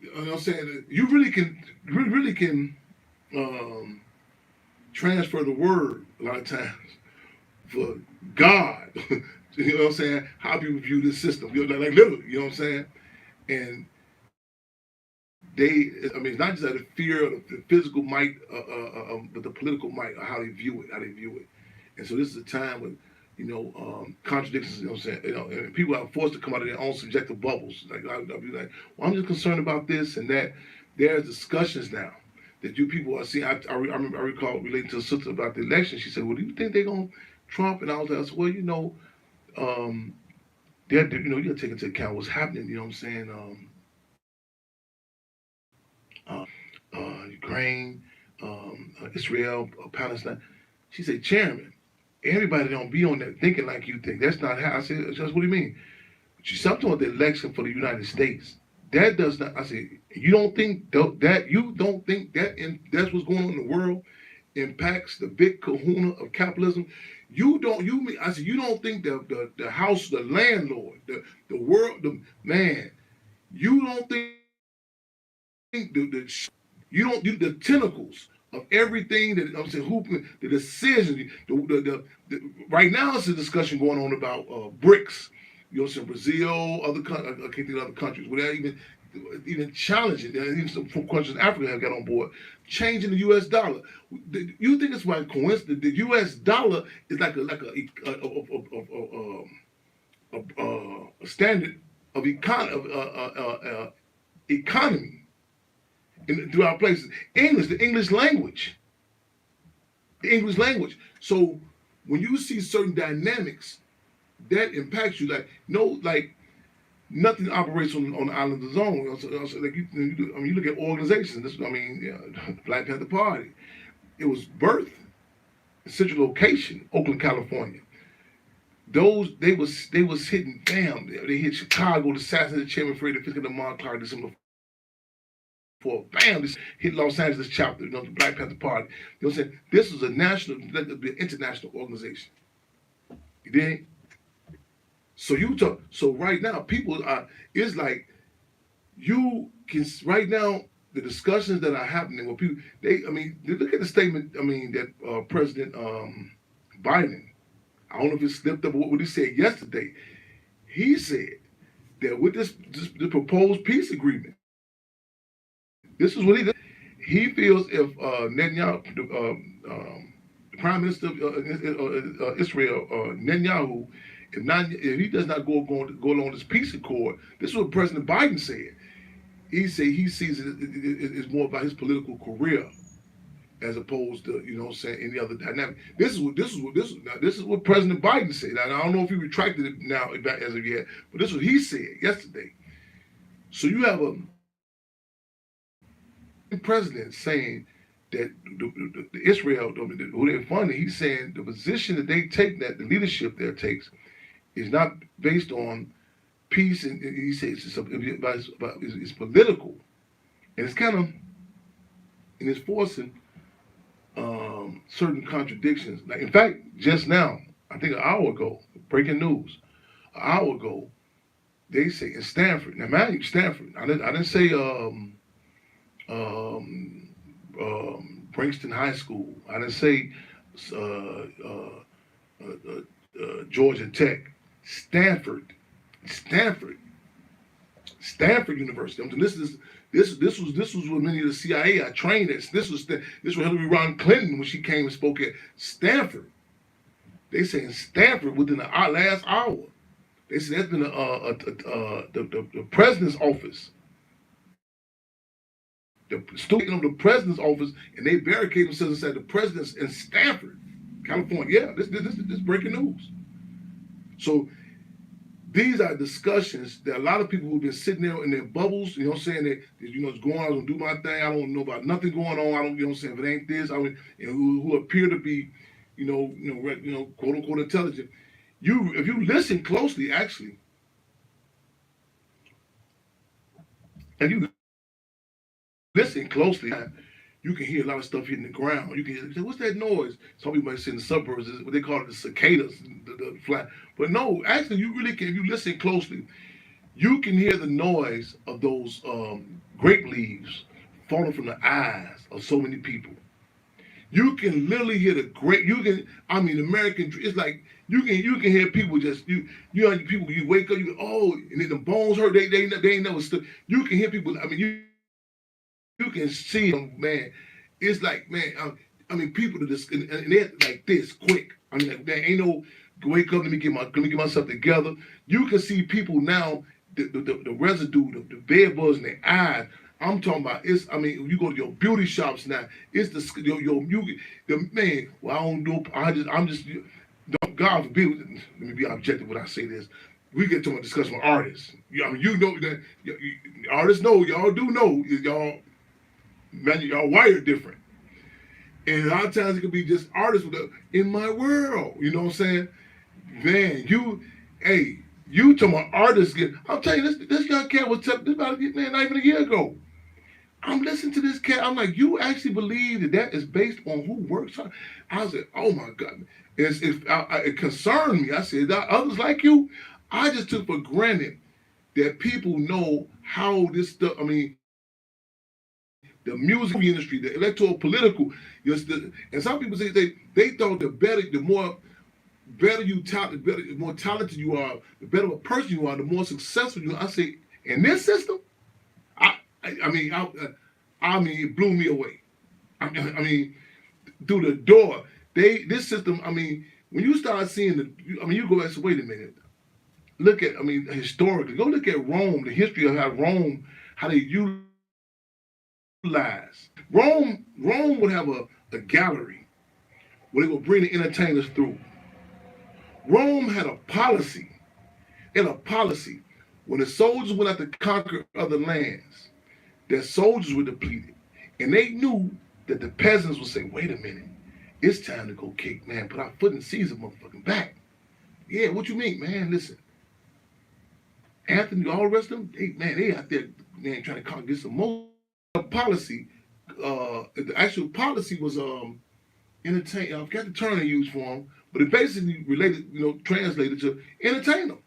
You know what I'm saying? You really can um, transfer the word a lot of times for God. You know what I'm saying? How people view this system. You know, like literally, you know what I'm saying? And it's not just out of fear of the physical might, but the political might, or how they view it. And so this is a time when, contradictions, you know what I'm saying? And people are forced to come out of their own subjective bubbles. Like, I'll be like, well, I'm just concerned about this and that. There's discussions now that you people are seeing. I recall relating to a sister about the election. She said, well, do you think they're going to Trump? And I was like, I said, well, um, you got to take into account what's happening, you know what I'm saying? Ukraine, Israel, Palestine. She said, Chairman, everybody don't be on that thinking like you think. That's not how. I said, just what do you mean? She's talking about the election for the United States. That does not. I said, you don't think that's what's going on in the world impacts the big kahuna of capitalism? I said, you don't think the house, the landlord, the world, the man, you don't think you don't do the tentacles of everything that I'm saying, the decisions, right now it's a discussion going on about BRICS, you know, some Brazil, I can't think of other countries, without even challenging, even some countries in Africa have got on board, changing the U.S. dollar. You think it's by coincidence? The U.S. dollar is like a standard of economy throughout places. The English language. So when you see certain dynamics, that impacts you. Like nothing operates on the island of its own. Like you look at organizations. Black Panther Party. It was birthed in central location, Oakland, California. They was hitting. Bam! They hit Chicago, the assassination of Chairman Freddie Fitzgerald and Mark Clark, December for bam, this hit Los Angeles chapter, the Black Panther Party. You know what I'm saying? This was a national, international organization. You dig? So right now, people are, it's like, you can, right now, the discussions that are happening with people, look at the statement, that President Biden, I don't know if it slipped up what he said yesterday. He said that with this proposed peace agreement, this is what he did. He feels if Netanyahu, the Prime Minister of Israel, Netanyahu, if he does not go along this peace accord, this is what President Biden said. He said he sees it's more about his political career as opposed to any other dynamic. This is what President Biden said. Now, I don't know if he retracted it now as of yet, but this is what he said yesterday. So you have a president saying that the Israel, who they're funding, he's saying the position that they take, that the leadership there takes, is not based on peace, and he says it's political, and it's kind of, and it's forcing certain contradictions. Like, in fact, just now, I think an hour ago, breaking news, an hour ago, they say in Stanford. Now, mind you, Stanford. I didn't say Princeton High School. I didn't say Georgia Tech. Stanford University. This was what many of the CIA I trained at. This was Hillary Rodham Clinton when she came and spoke at Stanford. They say in Stanford within the last hour. They said that's been the president's office. The student of the president's office, and they barricade themselves inside the president's in Stanford, California. Yeah, this breaking news. So these are discussions that a lot of people who've been sitting there in their bubbles, you know what I'm saying, that it's going on, I'm gonna do my thing, I don't know about nothing going on, I don't, you know what I'm saying, if it ain't this, who appear to be, quote unquote intelligent. If you listen closely, actually, and you listen closely, you can hear a lot of stuff hitting the ground. You can say, what's that noise? Some people might say in the suburbs, what they call it the cicadas, the fly. But no, actually, you really can, if you listen closely, you can hear the noise of those grape leaves falling from the eyes of so many people. You can literally hear the great. You can. I mean, American. It's like you can hear people just you know people. You wake up. You go, oh, and then the bones hurt. They ain't never stood. You can hear people. I mean, you can see them, man. It's like, man. I mean, people are just and they're like this quick. I mean, like, there ain't no wake up. Let me get myself together. You can see people now. The residue, the bed bugs in their eyes. I'm talking about it's. I mean, you go to your beauty shops now. It's the man. Well, I don't do. I'm just. Don't, God forbid. Let me be objective when I say this. We get to a discussion with artists. I mean, you know that artists know. Y'all do know. Man, y'all wired different. And a lot of times it could be just artists in my world. You know what I'm saying? Man, you talking about artists I'm telling you, this young cat was telling this about man not even a year ago. I'm listening to this cat. I'm like, you actually believe that is based on who works hard? I said, oh my God. It concerned me. I said, others like you, I just took for granted that people know how this stuff, I mean, the music industry, the electoral political, and some people say they thought the more talented you are, the better of a person you are, the more successful you are. I say, in this system, I mean, it blew me away. I mean, through the door, this system. I mean, when you start seeing you go and say, wait a minute, look at, I mean, historically, go look at Rome, the history of how they utilize. Rome would have a gallery where they would bring the entertainers through. Rome had a policy. When the soldiers went out to conquer other lands, their soldiers were depleted. And they knew that the peasants would say, wait a minute, it's time to go kick, man, put our foot in Caesar motherfucking back. Yeah, what you mean, man? Listen. Anthony, all the rest of them, they out there, man, trying to get some more policy. The actual policy was entertain. I forgot the term they used for them, but it basically translated to entertain them.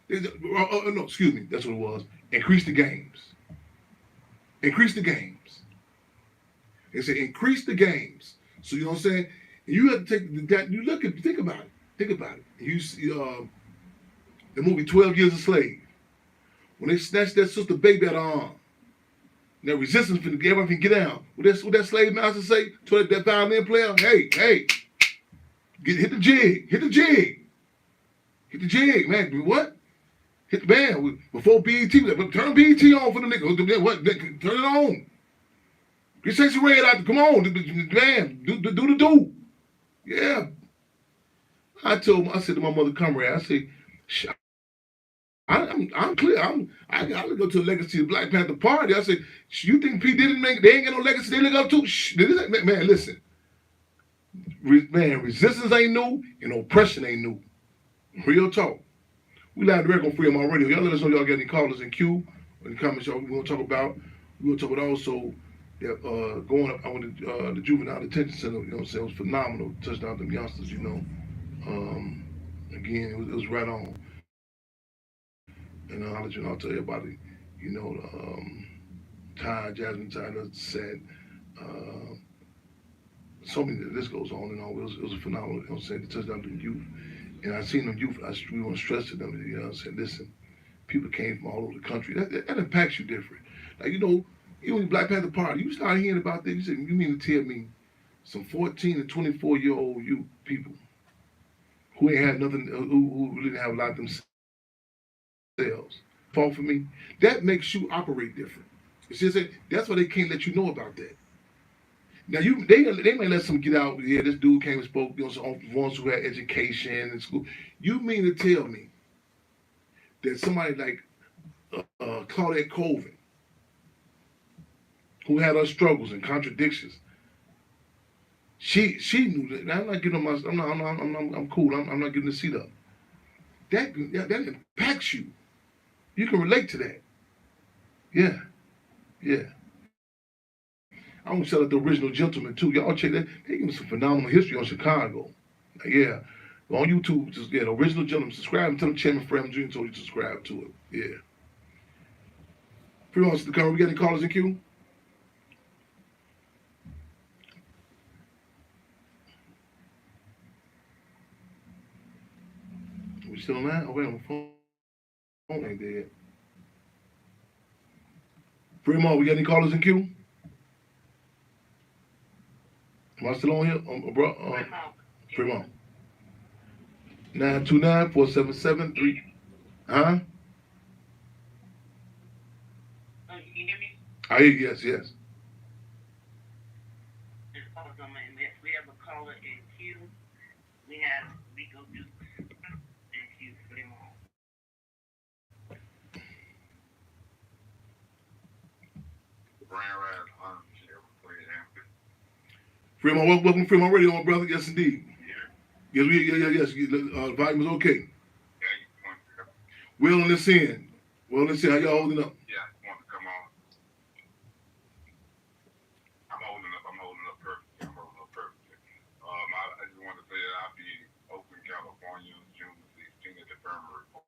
No, excuse me, that's what it was. Increase the games. Increase the games. They said increase the games. So you know what I'm saying? And you have to take that. Think about it. Think about it. You see the movie 12 Years a Slave. When they snatched that sister baby out of her arm. Now resistance for everybody can get down. What that slave master say to that violin player? Hey, hit the jig, man. What? Hit the band before BET. Turn BET on for the nigga. What? Turn it on. Get Sexy Red out. Come on, man. Do the do. Yeah. I said to my mother, Comrade, I said, I'm clear. I gotta go to the legacy of the Black Panther Party. I said, you think P Diddy they ain't got no legacy they look up to? Man, listen. Man, resistance ain't new and oppression ain't new. Real talk. We live direct on Freedom on Radio. Y'all let us know y'all got any callers in queue in the comments y'all we gonna talk about. We're gonna talk about also that going up on the juvenile detention center, you know what I'm saying, it was phenomenal. Touchdown them youngsters, you know. Again, it was right on. And I'll tell everybody, you know, Jasmine Tyler said, so many, this goes on and on. It was a phenomenal, you know what I'm saying, the touchdown to the youth. And I seen them youth, we want to stress to them, you know what I'm saying, listen, people came from all over the country. That impacts you different. Like, you know, even the Black Panther Party, you start hearing about this, you said, you mean to tell me some 14 and 24-year-old youth people who ain't had nothing, who didn't have a lot of themselves, fall for me, that makes you operate different. You see what I'm saying? That's why they can't let you know about that. Now they may let some get out. Yeah, this dude came and spoke. You know, some ones who had education and school. You mean to tell me that somebody like Claudette Colvin, who had her struggles and contradictions, she knew that. Now, I'm not giving my. I'm cool. I'm not giving the seat up. That impacts you. You can relate to that. Yeah. I want to shout out the Original Gentleman too. Y'all check that. They give me some phenomenal history on Chicago. Yeah. Go on YouTube, just the Original Gentleman. Subscribe and tell them Chairman Fram Jr. told you to subscribe to it. Yeah. Free on the camera. We got any callers in queue? We still on that? Oh wait, my phone ain't dead. Fremont, we got any callers in queue? Am I still on here? Bro, Fremont. 929-477-3. Huh? Oh, you can hear me? I hear you, yes. We have a caller in queue. We have Rico Dukes in queue for them all. Fremont, welcome to Fremont Radio, my brother. Yes, indeed. Yes, yes. The volume is okay. Well on this end. Well, let's see how y'all holding up. Yeah, I want to come on. I'm holding up perfectly. I just want to say that I'll be Oakland, California, June 16th at the Infirmary for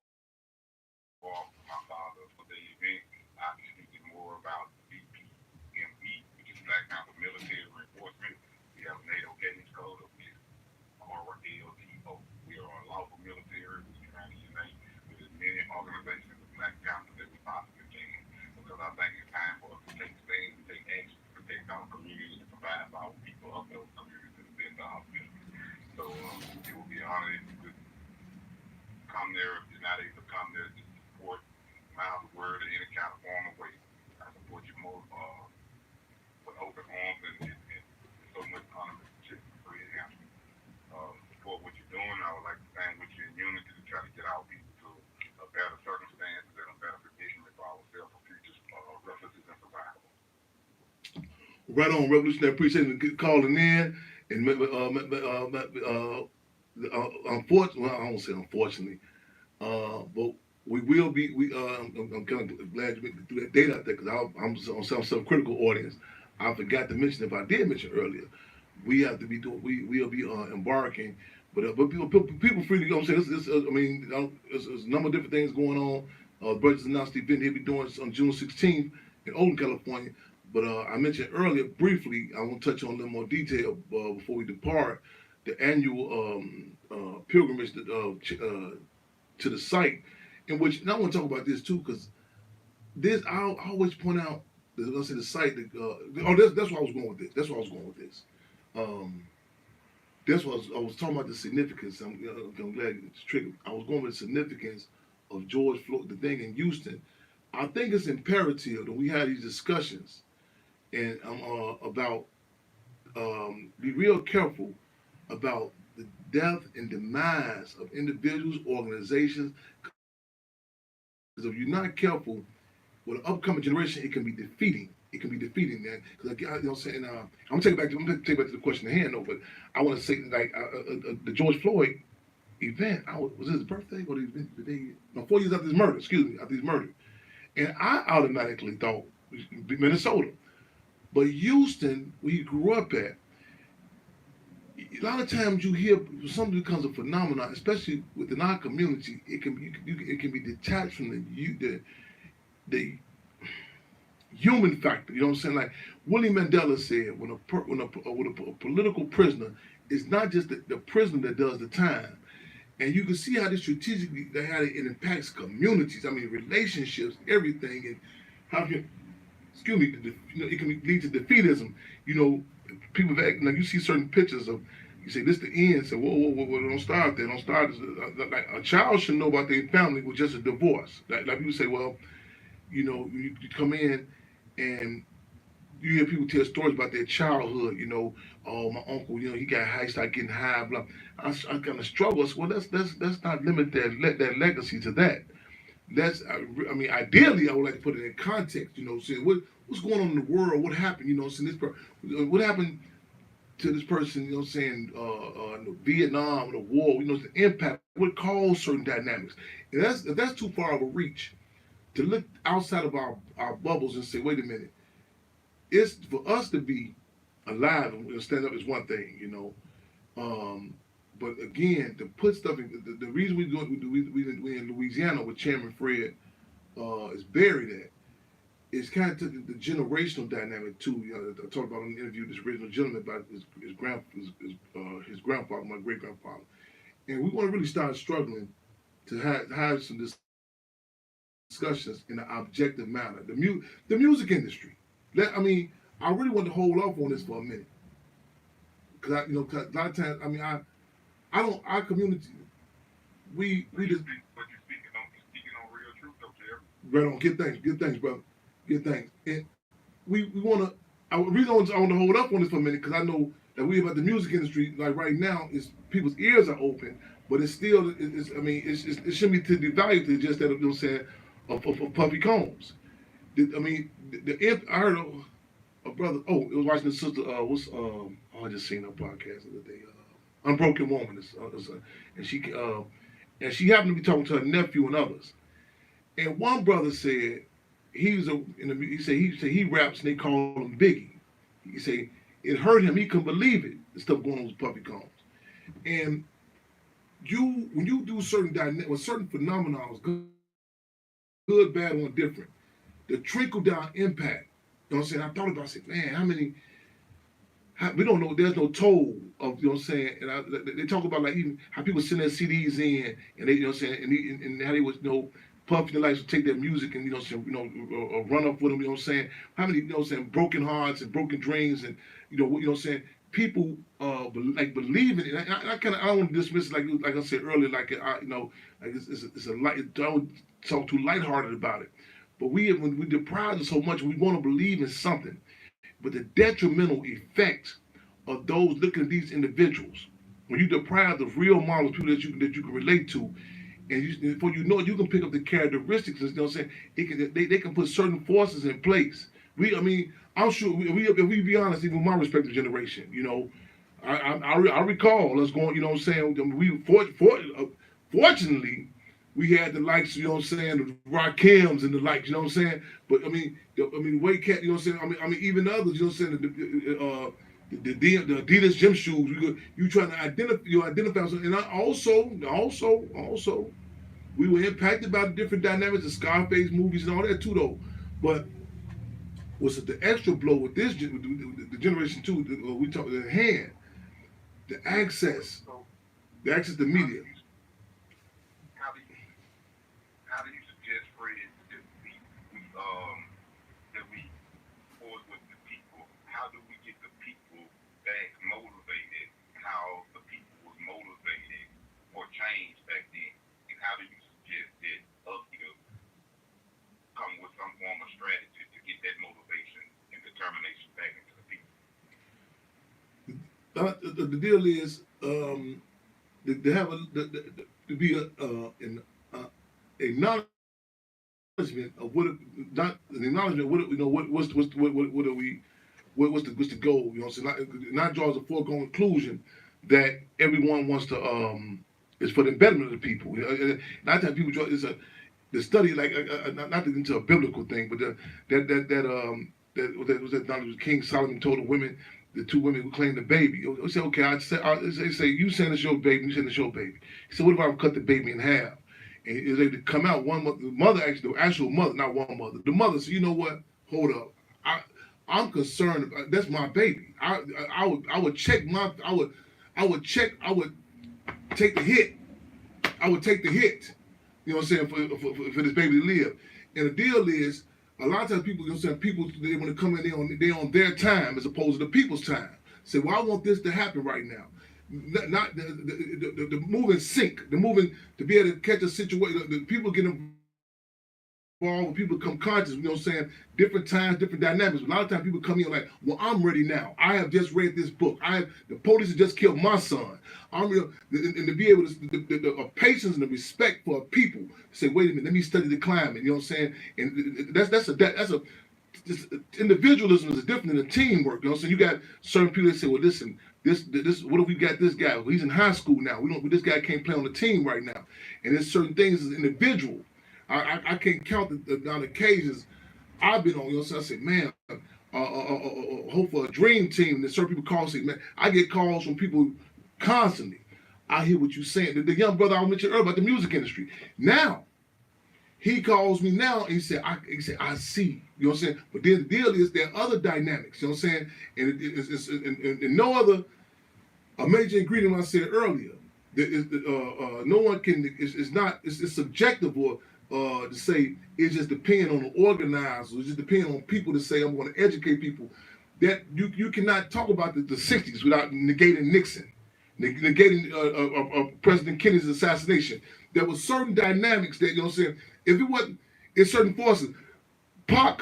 my father for the event. I'll be speaking more about BPME, which is Black Panther Military Reinforcement. We have a NATO Cadence Code, which is RLTO. We are a lawful military. We're trying to unite with as many organizations of Black Panther that we possibly can. Because I think it's time for us to take things and take action to protect our communities and provide for our people of those communities and defend our communities. So it will be an honor if you could come there. If you're not able to come there, just support Miles of Word in any kind of form or way. I support you more with open arms and so much honor for your answer. Support what you're doing. I would like to stand with you in unity to try to get our people to a better circumstances and a better predicament for ourselves for future references and survival. Right on, Revolutionary. Appreciate you calling in. And unfortunately, well, I won't say unfortunately, but we will be. I'm kind of glad you threw that date out there because I'm on some critical audience. I forgot to mention, if I did mention earlier, we have to be doing. We'll be embarking. But people free to go. I'm saying there's a number of different things going on. Burgess announced the event he'll be doing on June 16th in Oakland, California. But I mentioned earlier briefly, I want to touch on a little more detail before we depart, the annual pilgrimage to the site, in which, and I want to talk about this too, because this, I always point out, let's say the site, that's why I was going with this. That's what I was talking about, the significance. I'm glad it's triggered. I was going with the significance of George Floyd, the thing in Houston. I think it's imperative that we have these discussions and about be real careful about the death and demise of individuals, organizations. Because if you're not careful, with the upcoming generation, it can be defeating. It can be defeating, man. Because you know what I'm saying. I'm gonna take it back to the question at hand, though. But I want to say, like, the George Floyd event. Was it his birthday or the day? No, 4 years after his murder. Excuse me, after his murder. And I automatically thought Minnesota. But Houston, where he grew up at, a lot of times you hear something becomes a phenomenon, especially within our community. It can be detached from the human factor. You know what I'm saying? Like Willie Mandela said, when a political prisoner, it's not just the prisoner that does the time. And you can see how this strategically, how it impacts communities. I mean, relationships, everything, and how can, excuse me, it can lead to defeatism. You know, people act like you see certain pictures of, you say this the end. Say, whoa, don't start there. Don't start. Like a child should know about their family with just a divorce. Like people say, well, you know, you come in and you hear people tell stories about their childhood. You know, oh, my uncle, you know, he got high, started getting high, blah. I kind of struggle. So, well, let's not limit that legacy to that. I mean, ideally, I would like to put it in context. You know, saying what's going on in the world? What happened? You know, saying what happened to this person? You know, saying Vietnam, the war. You know, the impact. What caused certain dynamics? And if that's too far of a reach to look outside of our bubbles and say, wait a minute. it's for us to be alive and stand up is one thing, you know. But again, to put stuff in the reason we in Louisiana with Chairman Fred is buried at is kind of the generational dynamic too. You know, I talked about in the interview this original gentleman about his grandfather, my great grandfather, and we want to really start struggling to have some discussions in an objective manner. The music industry. I really want to hold off on this for a minute because cause a lot of times, I don't our community. We just But you're speaking on real truth, though, Jerry. right on. Good things, brother. Good things. And we want to. I reason I want to hold up on this for a minute because I know that we about the music industry like right now is people's ears are open, but it's still it shouldn't be to the value to just that I'm saying of Puffy Combs. I heard a brother. Oh, it was watching the sister. I just seen her podcast the other day. Unbroken Woman, and she happened to be talking to her nephew and others. And one brother said he said he raps and they call him Biggie. He said it hurt him. He couldn't believe it. The stuff going on with Puffy Combs. And when you do certain phenomena, good, bad, or indifferent, the trickle down impact. You know what I'm saying? I thought about it. I said, man, we don't know. There's no toll of, you know what I'm saying. And they talk about like even how people send their CDs in, and they, you know what I'm saying, and how they was, Puffy and the likes would take their music and run up with them. You know what I'm saying? How many, you know what I'm saying, broken hearts and broken dreams, and you know what I'm saying. People believe in it. And I don't want to dismiss it like I said earlier, it's a light. I don't talk too lighthearted about it. But when we deprive us so much, we want to believe in something. But the detrimental effect of those looking at these individuals, when you deprive the real models, people that you can relate to, and before you know it, you can pick up the characteristics. You know what I'm saying? They can put certain forces in place. I'm sure if we be honest, even my respective generation, I recall us going. You know what I'm saying? Fortunately, we had the likes, you know what I'm saying, the Rakims and the likes, you know what I'm saying? But Wake Cat, you know what I'm saying? Even the others, you know what I'm saying? The Adidas gym shoes, you trying to identify something. And also, we were impacted by the different dynamics of Scarface movies and all that too, though. But was it the extra blow with this, the generation two, we talk the hand, the access to media. How do you suggest, Fred, that we forward with the people? How do we get the people back motivated? How the people was motivated for change back then? And how do you suggest that us come with some form of strategy to get that motivation and determination back into the people? The deal is to have to be an acknowledgement of what's the goal, you know what I'm saying? Not draws a foregone conclusion that everyone wants to is for the betterment of the people. Not that people draw the study not into a biblical thing, but that King Solomon told the two women who claimed the baby. He said, okay, I say you saying it's your baby, you saying it's your baby. He said, what if I cut the baby in half? And it was able to come out. The actual mother, not one mother. The mother said, you know what? Hold up. I'm concerned. That's my baby. I would check. I would take the hit. I would take the hit. You know what I'm saying, for this baby to live. And the deal is, a lot of times people, you know what I'm saying, people, they want to come in, they're on their time as opposed to the people's time. Say, well, I want this to happen right now. Not the moving sync, the moving to be able to catch a situation. The people get involved, when people become conscious, you know what I'm saying, different times, different dynamics. A lot of times people come in like, well, I'm ready now. I have just read this book. The police have just killed my son. I'm real, and to be able to, the patience and the respect for people, say, wait a minute, let me study the climate, you know what I'm saying? And that's individualism is different than teamwork, you know what I'm saying? You got certain people that say, well, listen, this, what if we got this guy? Well, he's in high school now. This guy can't play on the team right now. And there's certain things as an individual. I can't count the occasions I've been on, you know what I'm saying? I say, man, hope for a dream team. That certain people call, say, man, I get calls from people constantly. I hear what you're saying. The young brother I mentioned earlier about the music industry. Now, he calls me now and he said, I see. You know what I'm saying? But then the deal is there are other dynamics. You know what I'm saying? And it's no other, a major ingredient I said earlier. No one can, it's subjective or to say it just depends on the organizers. It just depends on people to say, I'm going to educate people. That you cannot talk about the 60s without negating Nixon, negating President Kennedy's assassination. There were certain dynamics that, you know what I'm saying, if it wasn't in certain forces, Pac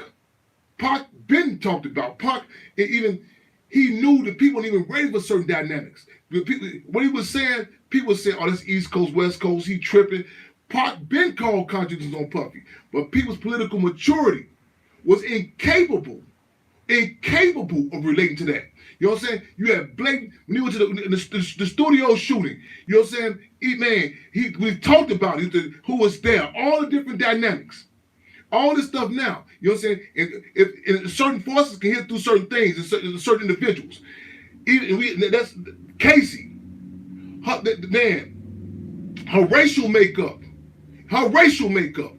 been talked about. Pac, even he knew that people weren't even ready for certain dynamics. What he was saying, people were saying, oh, this East Coast, West Coast, he tripping. Pac been called contradictions on Puffy, but people's political maturity was incapable of relating to that. You know what I'm saying? You had blatant, when he went to the studio shooting, you know what I'm saying? We talked about it, who was there, all the different dynamics, all this stuff now. You know what I'm saying? If certain forces can hit through certain things and certain individuals. That's Casey, her racial makeup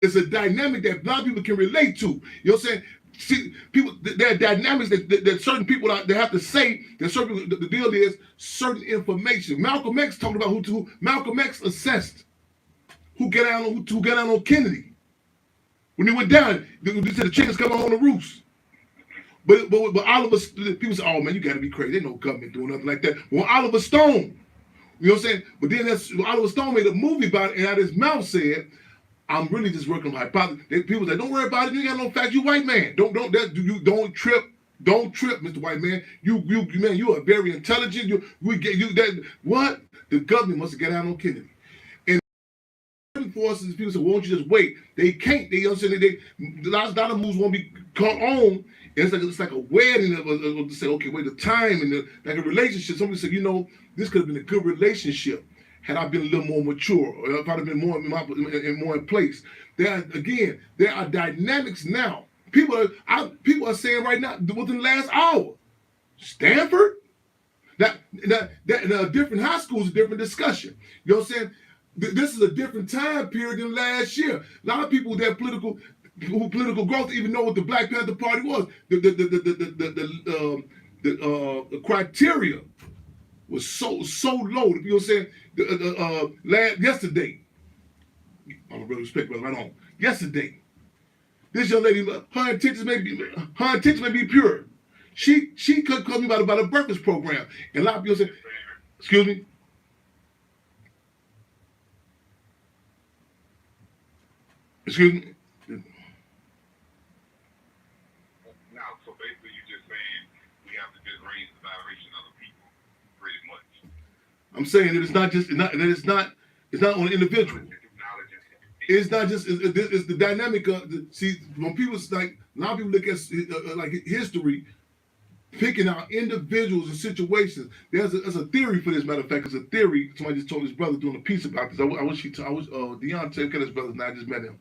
is a dynamic that a lot of people can relate to. You know what I'm saying? See, people, there are dynamics that certain people they have to say that certain people, the deal is certain information. Malcolm X talked about who Malcolm X assessed who got out on Kennedy. When he went down, they said the chickens come on the roost. But Oliver, people say, oh man, you gotta be crazy. There's no government doing nothing like that. Well, Oliver Stone, you know what I'm saying? But then Oliver Stone made a movie about it, and out his mouth said, I'm really just working on hypothesis. People say, don't worry about it. You ain't got no facts. You white man. Don't trip. Don't trip, Mr. White Man. You are very intelligent. What? The government must have got out on Kennedy. And forces, people say, won't you just wait? They can't. They understand that a lot of moves won't be caught on. And it's like a wedding to say, okay, wait, the time and like a relationship. Somebody said, this could have been a good relationship had I been a little more mature, or if I'd have been more in place. There are dynamics now. People are saying right now, within the last hour, Stanford? That different high schools, a different discussion. You know what I'm saying? This is a different time period than last year. A lot of people with that political growth even know what the Black Panther Party was. The criteria was so low. You know what I'm saying? Yesterday, I don't really respect brother right on. Yesterday, this young lady, her intentions may be pure. She could call me about a breakfast program, and a lot of people say, "Excuse me." Excuse me. Now, so basically, you're just saying we have to just raise the vibration of the people, pretty much. I'm saying that it's not on an individual. It's not just it's the dynamic of when people like a lot of people look at like history, picking out individuals and situations. There's a theory for this. Matter of fact, it's a theory. Somebody just told his brother doing a piece about this. I wish Deon taking his brother, and I just met him.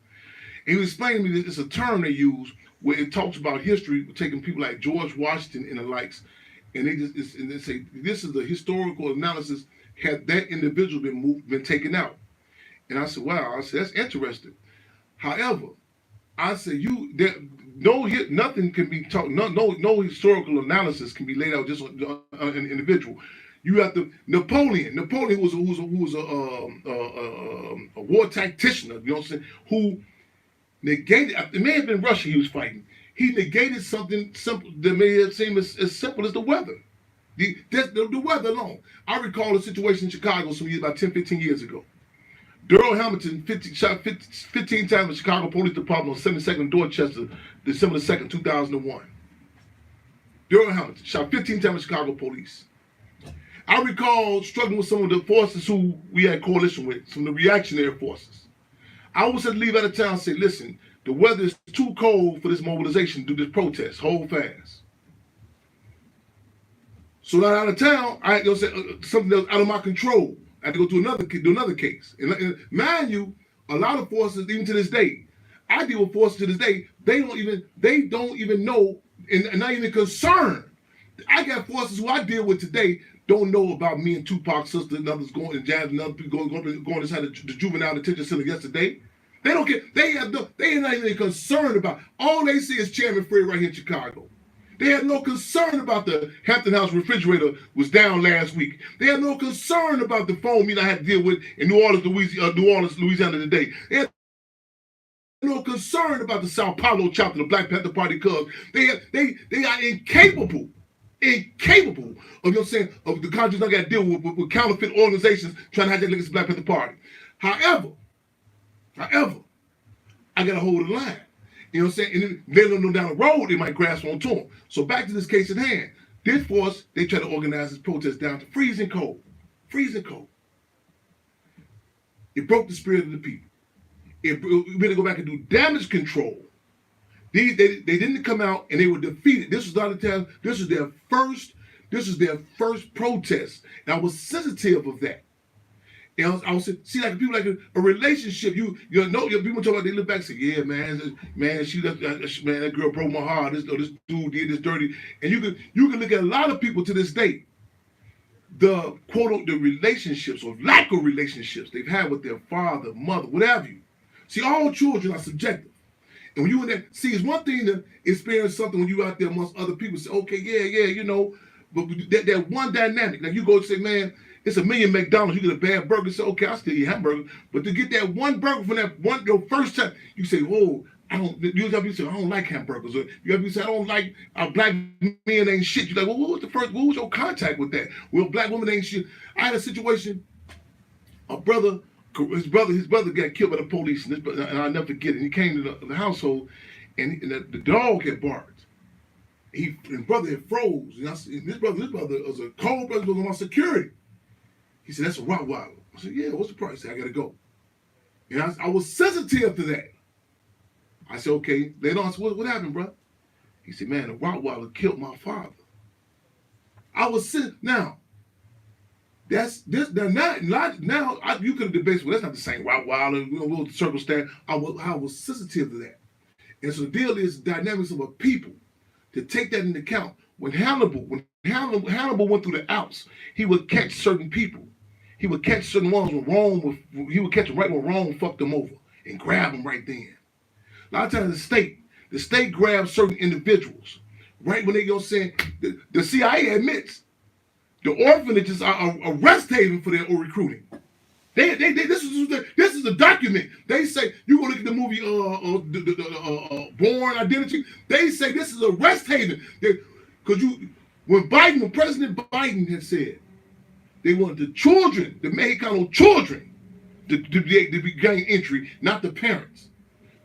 And he was explaining to me that it's a term they use where it talks about history, taking people like George Washington and the likes, and they say this is the historical analysis. Had that individual been taken out? And I said, wow. I said, that's interesting. However, I said, nothing can be taught. No historical analysis can be laid out just on an individual. You have to Napoleon. Napoleon was a war tactician. You know what I'm saying? Who negated. It may have been Russia he was fighting. He negated something simple that may have seemed as simple as the weather. The weather alone. I recall a situation in Chicago about 10, 15 years ago. Darrell Hamilton shot 15 times in the Chicago Police Department on 72nd Dorchester, December 2nd, 2001. Darrell Hamilton shot 15 times in Chicago Police. I recall struggling with some of the forces who we had coalition with, some of the reactionary forces. I always had to leave out of town and say, listen, the weather is too cold for this mobilization to do this protest. Hold fast. So now out of town, I had to say something that was out of my control. I had to go to another case. And mind you, a lot of forces, even to this day, I deal with forces to this day. They don't even know, and not even concerned. I got forces who I deal with today don't know about me and Tupac's sister and others going and jazz and other people going inside the juvenile detention center yesterday. They don't get. They are not even concerned about. All they see is Chairman Fred right here in Chicago. They had no concern about the Hampton House refrigerator was down last week. They had no concern about the phone meeting I had to deal with in New Orleans, Louisiana today. They had no concern about the Sao Paulo chapter of the Black Panther Party because they are incapable of, you know what I'm saying, of the countries I got to deal with counterfeit organizations trying to hijack against the Black Panther Party. However, I got to hold the line. You know what I'm saying? And then they don't know down the road, they might grasp onto them. So back to this case at hand. This force, they try to organize this protest down to freezing cold. Freezing cold. It broke the spirit of the people. It really go back and do damage control. They didn't come out and they were defeated. This was not a time. This was their first protest. And I was sensitive of that. And I was see like people like a relationship. You know people talk about they look back and say, yeah, man, that girl broke my heart. This dude did this dirty. And you can look at a lot of people to this day. The quote the relationships or lack of relationships they've had with their father, mother, whatever you. See, all children are subjective. And when you in that, see, it's one thing to experience something when you out there amongst other people. Say, okay, yeah, you know, but that one dynamic. Like you go and say, man, it's a million McDonald's. You get a bad burger. Say, okay, I'll still eat hamburger. But to get that one burger from that one your first time, you say, oh, I don't. You have to say, I don't like hamburgers. Or you have to say, I don't like black men ain't shit. You're like, well, what was your contact with that? Well, black women ain't shit. I had a situation. His brother got killed by the police, and I'll never forget it. He came to the household, and the dog had barked. His brother had froze. And this brother was a cold brother, was on my security. He said, that's a Rottweiler. I said, yeah, what's the price? He said, I gotta go. And I was sensitive to that. I said, okay. Later on, I said, what happened, bro? He said, man, the Rottweiler killed my father. I was now. That's this. Now you could debate. Well, that's not the same Rottweiler. We'll circumstance. I was sensitive to that, and so the deal is the dynamics of a people to take that into account. When Hannibal went through the Alps, he would catch certain people. He would catch certain ones when he would catch them right when Rome fucked them over and grab them right then. A lot of times the state grabs certain individuals right when they go saying the CIA admits. The orphanages are a rest haven for their recruiting. This is a document. They say you go look at the movie Born Identity. They say this is a rest haven because when President Biden had said they wanted the children, the Mexicano children, to gain entry, not the parents.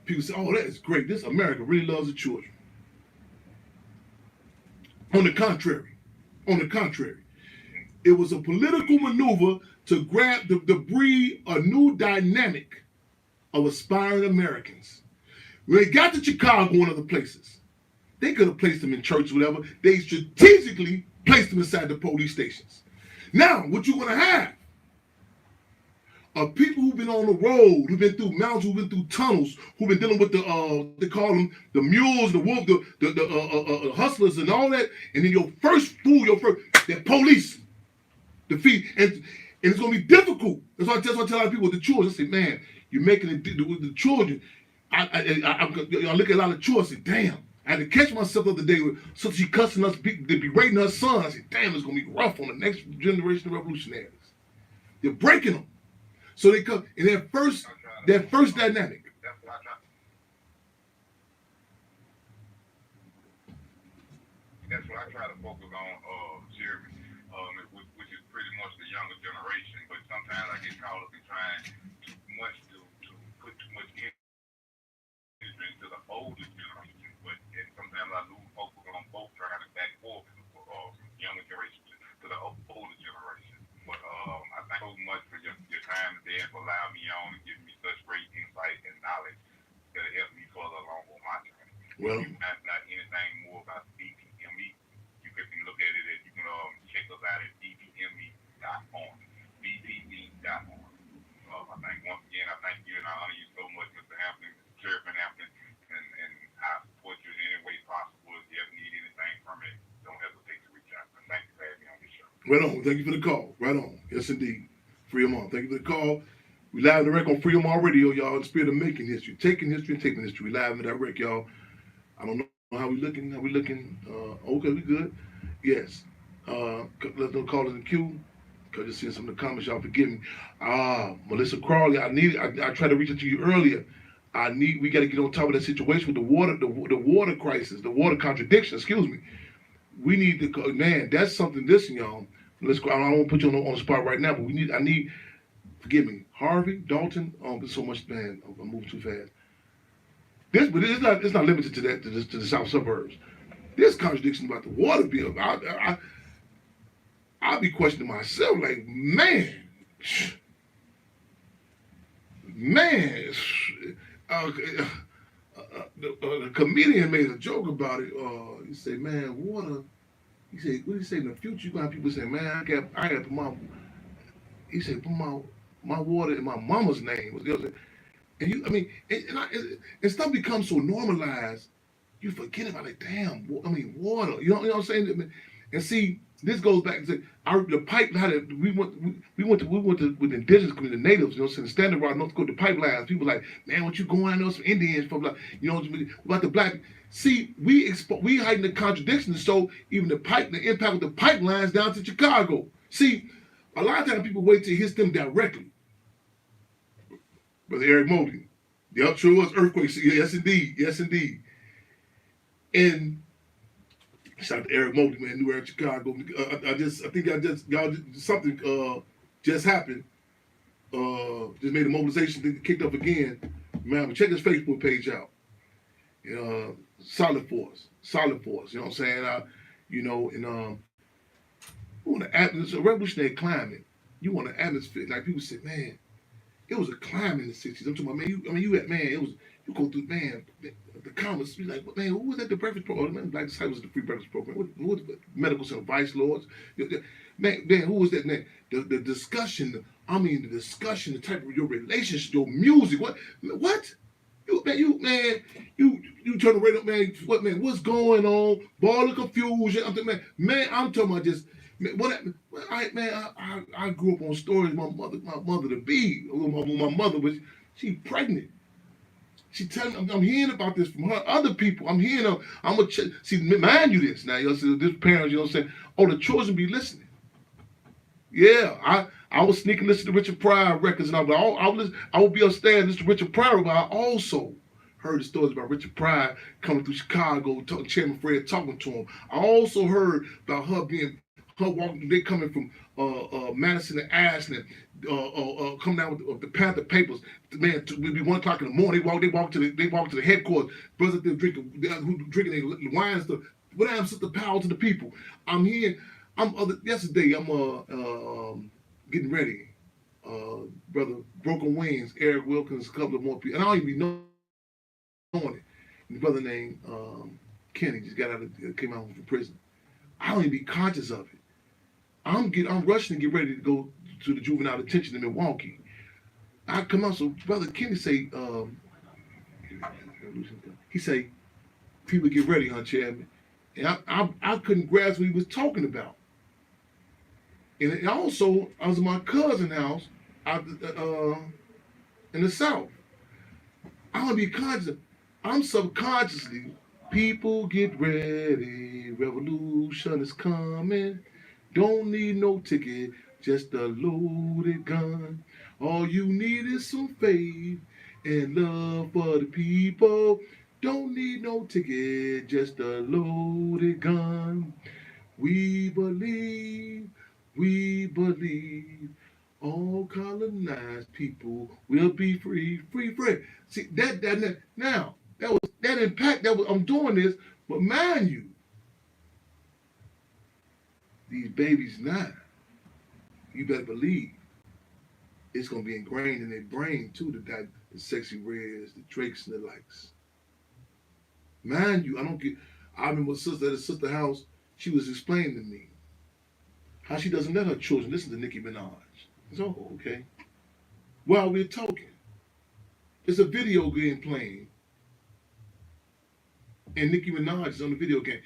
People say, "Oh, that is great. This America really loves the children." On the contrary. It was a political maneuver to breed a new dynamic of aspiring Americans. When they got to Chicago and other places, they could have placed them in church or whatever. They strategically placed them inside the police stations. Now, what you're going to have are people who've been on the road, who've been through mountains, who've been through tunnels, who've been dealing with they call them the mules, the wolf, the hustlers and all that. And then that police. Defeat and it's gonna be difficult. That's why I tell a lot of people with the children. I say, man, you're making it with the children. I look at a lot of children. I say, damn. I had to catch myself the other day with she cussing us, berating her son. I said, damn, it's gonna be rough on the next generation of revolutionaries. They're breaking them, so they come in their first dynamic. That's what I try to focus on, Jeremy. Which is pretty much the younger generation, but sometimes I get caught up in trying too much to put too much energy into the older generation, and sometimes I lose focus on both trying to back forth younger generation to the older generation. But I thank you so much for your time today and for allowing me on and giving me such great insight and knowledge that helped me further along on my journey. Well, not anything more about BPME. You can look at it you can check us out at bpme.org. bpme.org. I thank you and I honor you so much, Mr. Hampton, Chairman Hampton. Right on. Thank you for the call. Right on. Yes, indeed. Freedom on. Thank you for the call. We live and direct on Freedom on Radio, y'all. In the spirit of making history, taking history and taking history. We live and direct, y'all. I don't know how we looking. How we looking? Okay, we good. Yes. Let's don't call it in the queue. Cause just seeing some of the comments, y'all forgive me. Melissa Crawley, I tried to reach out to you earlier. We got to get on top of that situation with the water, the water crisis, the water contradiction. Excuse me. We need to, man. That's something. Listen, y'all. Let's go. I don't want to put you on the spot right now, but I need. Forgive me, Harvey, Dalton. There's so much, man. I'm moving too fast. But it's not limited to that to the south suburbs. There's contradiction about the water bill. I'll be questioning myself, like, man. The comedian made a joke about it. He said, man, water. He said, what did he say? In the future, you got people say, man, I got to put my. He said, put my water in my mama's name. And you, I mean, and stuff becomes so normalized, you forget about it. Damn, water. You know what I'm saying? And see, this goes back to the pipe. We went to with the indigenous community, the natives. You know what I'm saying? Standing around North Dakota, the pipelines. People like, man, what you going? I know some Indians from like, you know, about the black. See, we hiding the contradictions. So even the impact of the pipelines down to Chicago. See, a lot of times people wait till it hits them directly. Brother Eric Mobley, the upshore was earthquakes. Yes, indeed. Yes, indeed. And shout out to Eric Mobley, man, New Era, Chicago. Something just happened. Just made a mobilization, kicked up again. Man, check his Facebook page out. Solid force. You know what I'm saying? We want it's a revolutionary climate. You want an atmosphere. Like people say, man, it was a climate in the 60s. I'm talking about, you go through, man, the comments, be like, man, who was at the breakfast program? Man, Black Disciples of the free breakfast program. Who was the medical center, vice lords? Man, who was that, man? The discussion, the type of your relationship, your music, what? You turn the radio, man, what's going on? Ball of confusion. I'm talking about just, I grew up on stories. My mother to be, my mother was, she pregnant. She telling me, I'm hearing about this from her, other people. I'm hearing, see, mind you this now, this parents, you know what I'm saying? Oh, the children be listening. Yeah, I was sneaking listening to Richard Pryor records and all, but I would be upstairs listening to Richard Pryor, but I also heard the stories about Richard Pryor coming through Chicago, Chairman Fred talking to him. I also heard about her walking, they coming from Madison and Ashland, coming down with the Panther Papers. Man, it would be 1 o'clock in the morning. They walk to the headquarters. Brothers there drinking their wine and stuff. What happened, Sister Powell, to the people? I'm here. Yesterday, I'm getting ready. Brother Broken Wings, Eric Wilkins, a couple of more people, and I don't even be knowing it. And the brother named Kenny just came out from prison. I don't even be conscious of it. I'm rushing to get ready to go to the juvenile detention in Milwaukee. I come out, so Brother Kenny say, he say, people get ready, huh, Chairman? And I couldn't grasp what he was talking about. And also, I was in my cousin's house in the South. I don't be conscious. I'm subconsciously, people get ready, revolution is coming. Don't need no ticket, just a loaded gun. All you need is some faith and love for the people. Don't need no ticket, just a loaded gun. We believe, all colonized people will be free. See, that impact, I'm doing this, but mind you, these babies now, you better believe it's going to be ingrained in their brain too, the Sexy Reds, the Drakes and the likes. Mind you, I remember a sister at a sister house, she was explaining to me how she doesn't let her children listen to Nicki Minaj. So, okay. While we're talking, it's a video game playing, and Nicki Minaj is on the video game.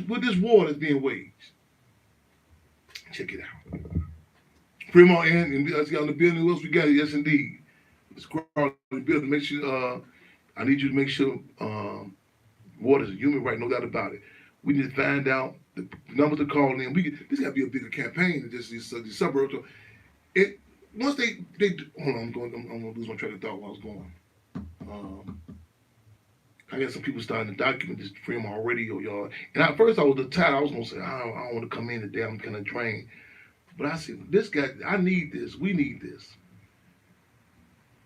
With this war that's being waged, Check it out. Fremont and let's get on the building. Who else we got? Yes, indeed. Let's crowd the building. Make sure. I need you to make sure water is a human right. No doubt about it. We need to find out the numbers to call in. This got to be a bigger campaign than just these suburbs. So it once they hold on. I'm gonna lose my train of thought while I was going. I got some people starting to document this Fremont radio, y'all. And at first I was tired. I was gonna say I don't want to come in today. I'm kind of drained. But I said, this guy, I need this. We need this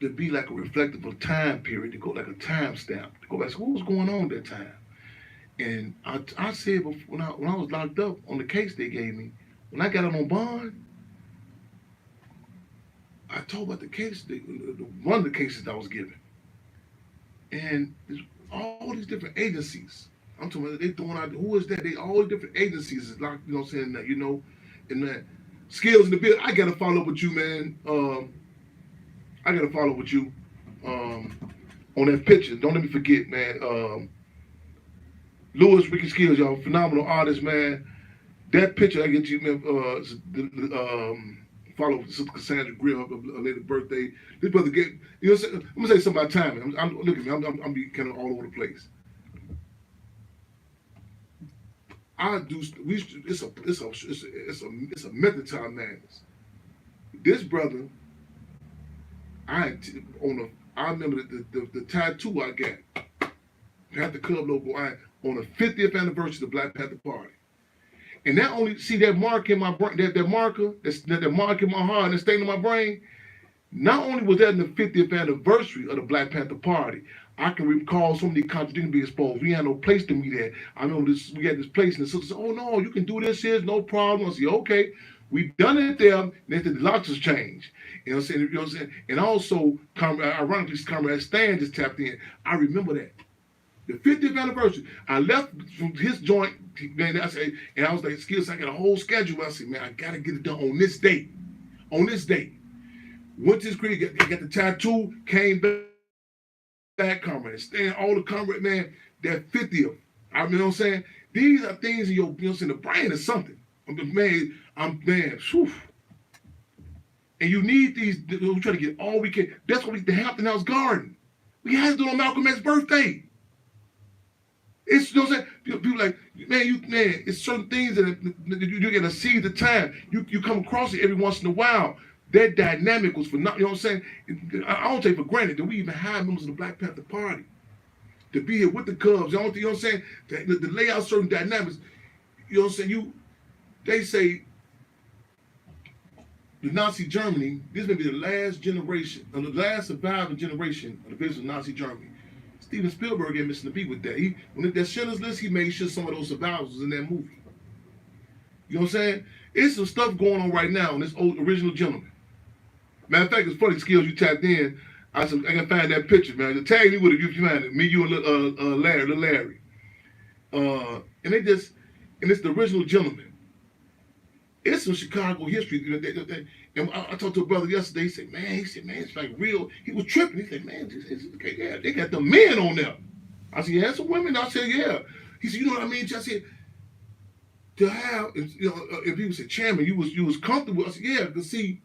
to be like a reflective of time period, to go like a time stamp, to go back. So what was going on that time? And I said before, when I was locked up on the case they gave me, when I got out on bond, I told about the case, one of the cases I was given. And there's all these different agencies. I'm talking about they throwing out, who is that? They all the different agencies is locked, you know what I'm saying, that, you know, and that. Skills in the build. I gotta follow up with you, man. I gotta follow up with you on that picture. Don't let me forget, man. Louis Ricky Skills, y'all, phenomenal artist, man. That picture I get you, man. Follow Sister Cassandra Grill, her later birthday. This brother get, you know, I'm gonna say something about timing. Look at me. I'm be kind of all over the place. It's a method to our madness. This brother, I remember the tattoo I got, Panther Club logo, on the 50th anniversary of the Black Panther Party. And not only see that mark in my brain, that marker, that mark in my heart, and that stain in my brain, not only was that in the 50th anniversary of the Black Panther Party, I can recall so many contradictions being exposed. We had no place to meet at. I remember we had this place, and the sister said, "Oh no, you can do this here, no problem." I said, "Okay, we done it there." And then the locks changed. You know what I'm saying? And also, ironically, Comrade Stan just tapped in. I remember that. The 50th anniversary. I left from his joint, man. I said, and I was like, "Skills, I got a whole schedule." I said, "Man, I gotta get it done on this date. On this date." Went to his crib, got the tattoo, came back, comrade, stand all the comrade, man, that 50th. I mean, you know what I'm saying? These are things in your, you know what I'm saying, the brain is something. Man, whew. And you need these, we try to get all we can. That's what the Hampton House Garden. We had to do it on Malcolm X's birthday. It's, you know what I'm saying? People like, man, it's certain things that you get to see the time. You come across it every once in a while. That dynamic was phenomenal. You know what I'm saying? I don't take for granted that we even have members of the Black Panther Party to be here with the Cubs. You know what I'm saying? To lay out certain dynamics. You know what I'm saying? They say the Nazi Germany, this may be the last generation, or the last surviving generation of the victims of Nazi Germany. Steven Spielberg ain't missing the beat with that. When that Schindler's List, he made sure some of those survivors was in that movie. You know what I'm saying? It's some stuff going on right now in this old original gentleman. Matter of fact, it's funny, Skills, you tapped in. I said, I can find that picture, man. Tag me with it if you find it. Me, you, and Larry. And it's the original gentleman. It's some Chicago history. And I talked to a brother yesterday. He said, man, it's like real. He was tripping. He said, man, yeah, they got the men on there. I said, yeah, some women. I said, yeah. He said, you know what I mean? I said, to have, you know, if people say, Chairman, you was comfortable. I said, yeah, because see,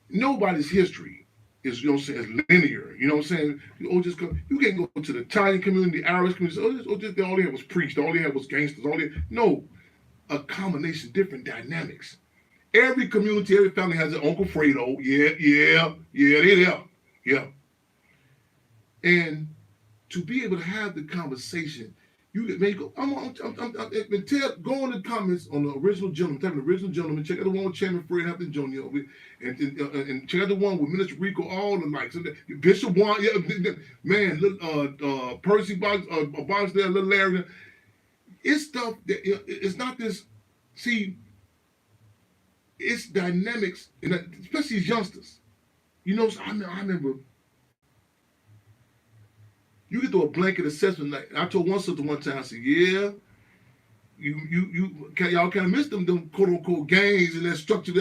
nobody's history is, you know what I'm saying, is linear. You know what I'm saying? You can't go to the Italian community, the Irish community, all they had was priests, all they had was gangsters, no, a combination of different dynamics. Every community, every family has an Uncle Fredo. They're there. Yeah. And to be able to have the conversation, you may go, go in the comments on the original gentleman, type in the original gentleman, check out the one with Chairman Fred Hampton Jr., and check out the one with Minister Rico, all the likes. Bishop Juan, man, Percy Box there, little Larry. It's stuff that, it's not this, see, it's dynamics, and especially these youngsters. You know, I remember, you get to a blanket assessment. Like I told one sister one time, I said, yeah, y'all kind of miss them quote unquote gangs and that structure,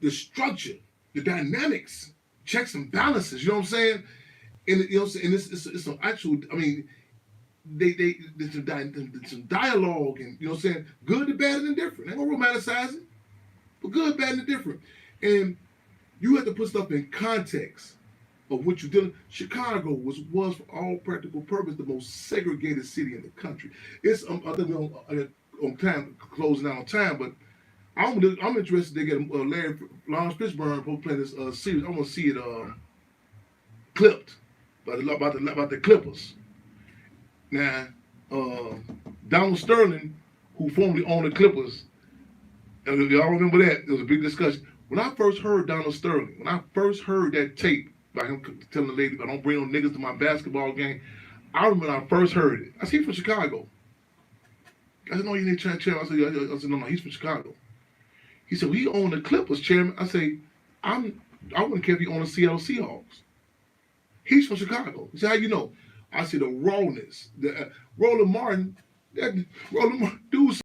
the structure, the dynamics, checks and balances. You know what I'm saying? And you know what I'm saying? And it's some actual. I mean, there's some dialogue, and you know what I'm saying, good, the bad, and indifferent. They don't romanticize it. for good, bad, and different. And you have to put stuff in context of what you're dealing. Chicago was for all practical purpose the most segregated city in the country. It's I think we're on time, closing out on time, but I'm interested. They get Lawrence Fishburne playing this series. I want to see it clipped about the Clippers. Now, Donald Sterling, who formerly owned the Clippers, and y'all remember that, there was a big discussion. When I first heard Donald Sterling, when I first heard that tape by him telling the lady, I don't bring no niggas to my basketball game, I remember when I first heard it. I said, he's from Chicago. I said, no, you need to chairman. I said, no, he's from Chicago. He said, well, he owned the Clippers, chairman. I say, I wouldn't care if he owned the Seattle Seahawks. He's from Chicago. He said, how you know? I said, the rawness. Roland Martin, dude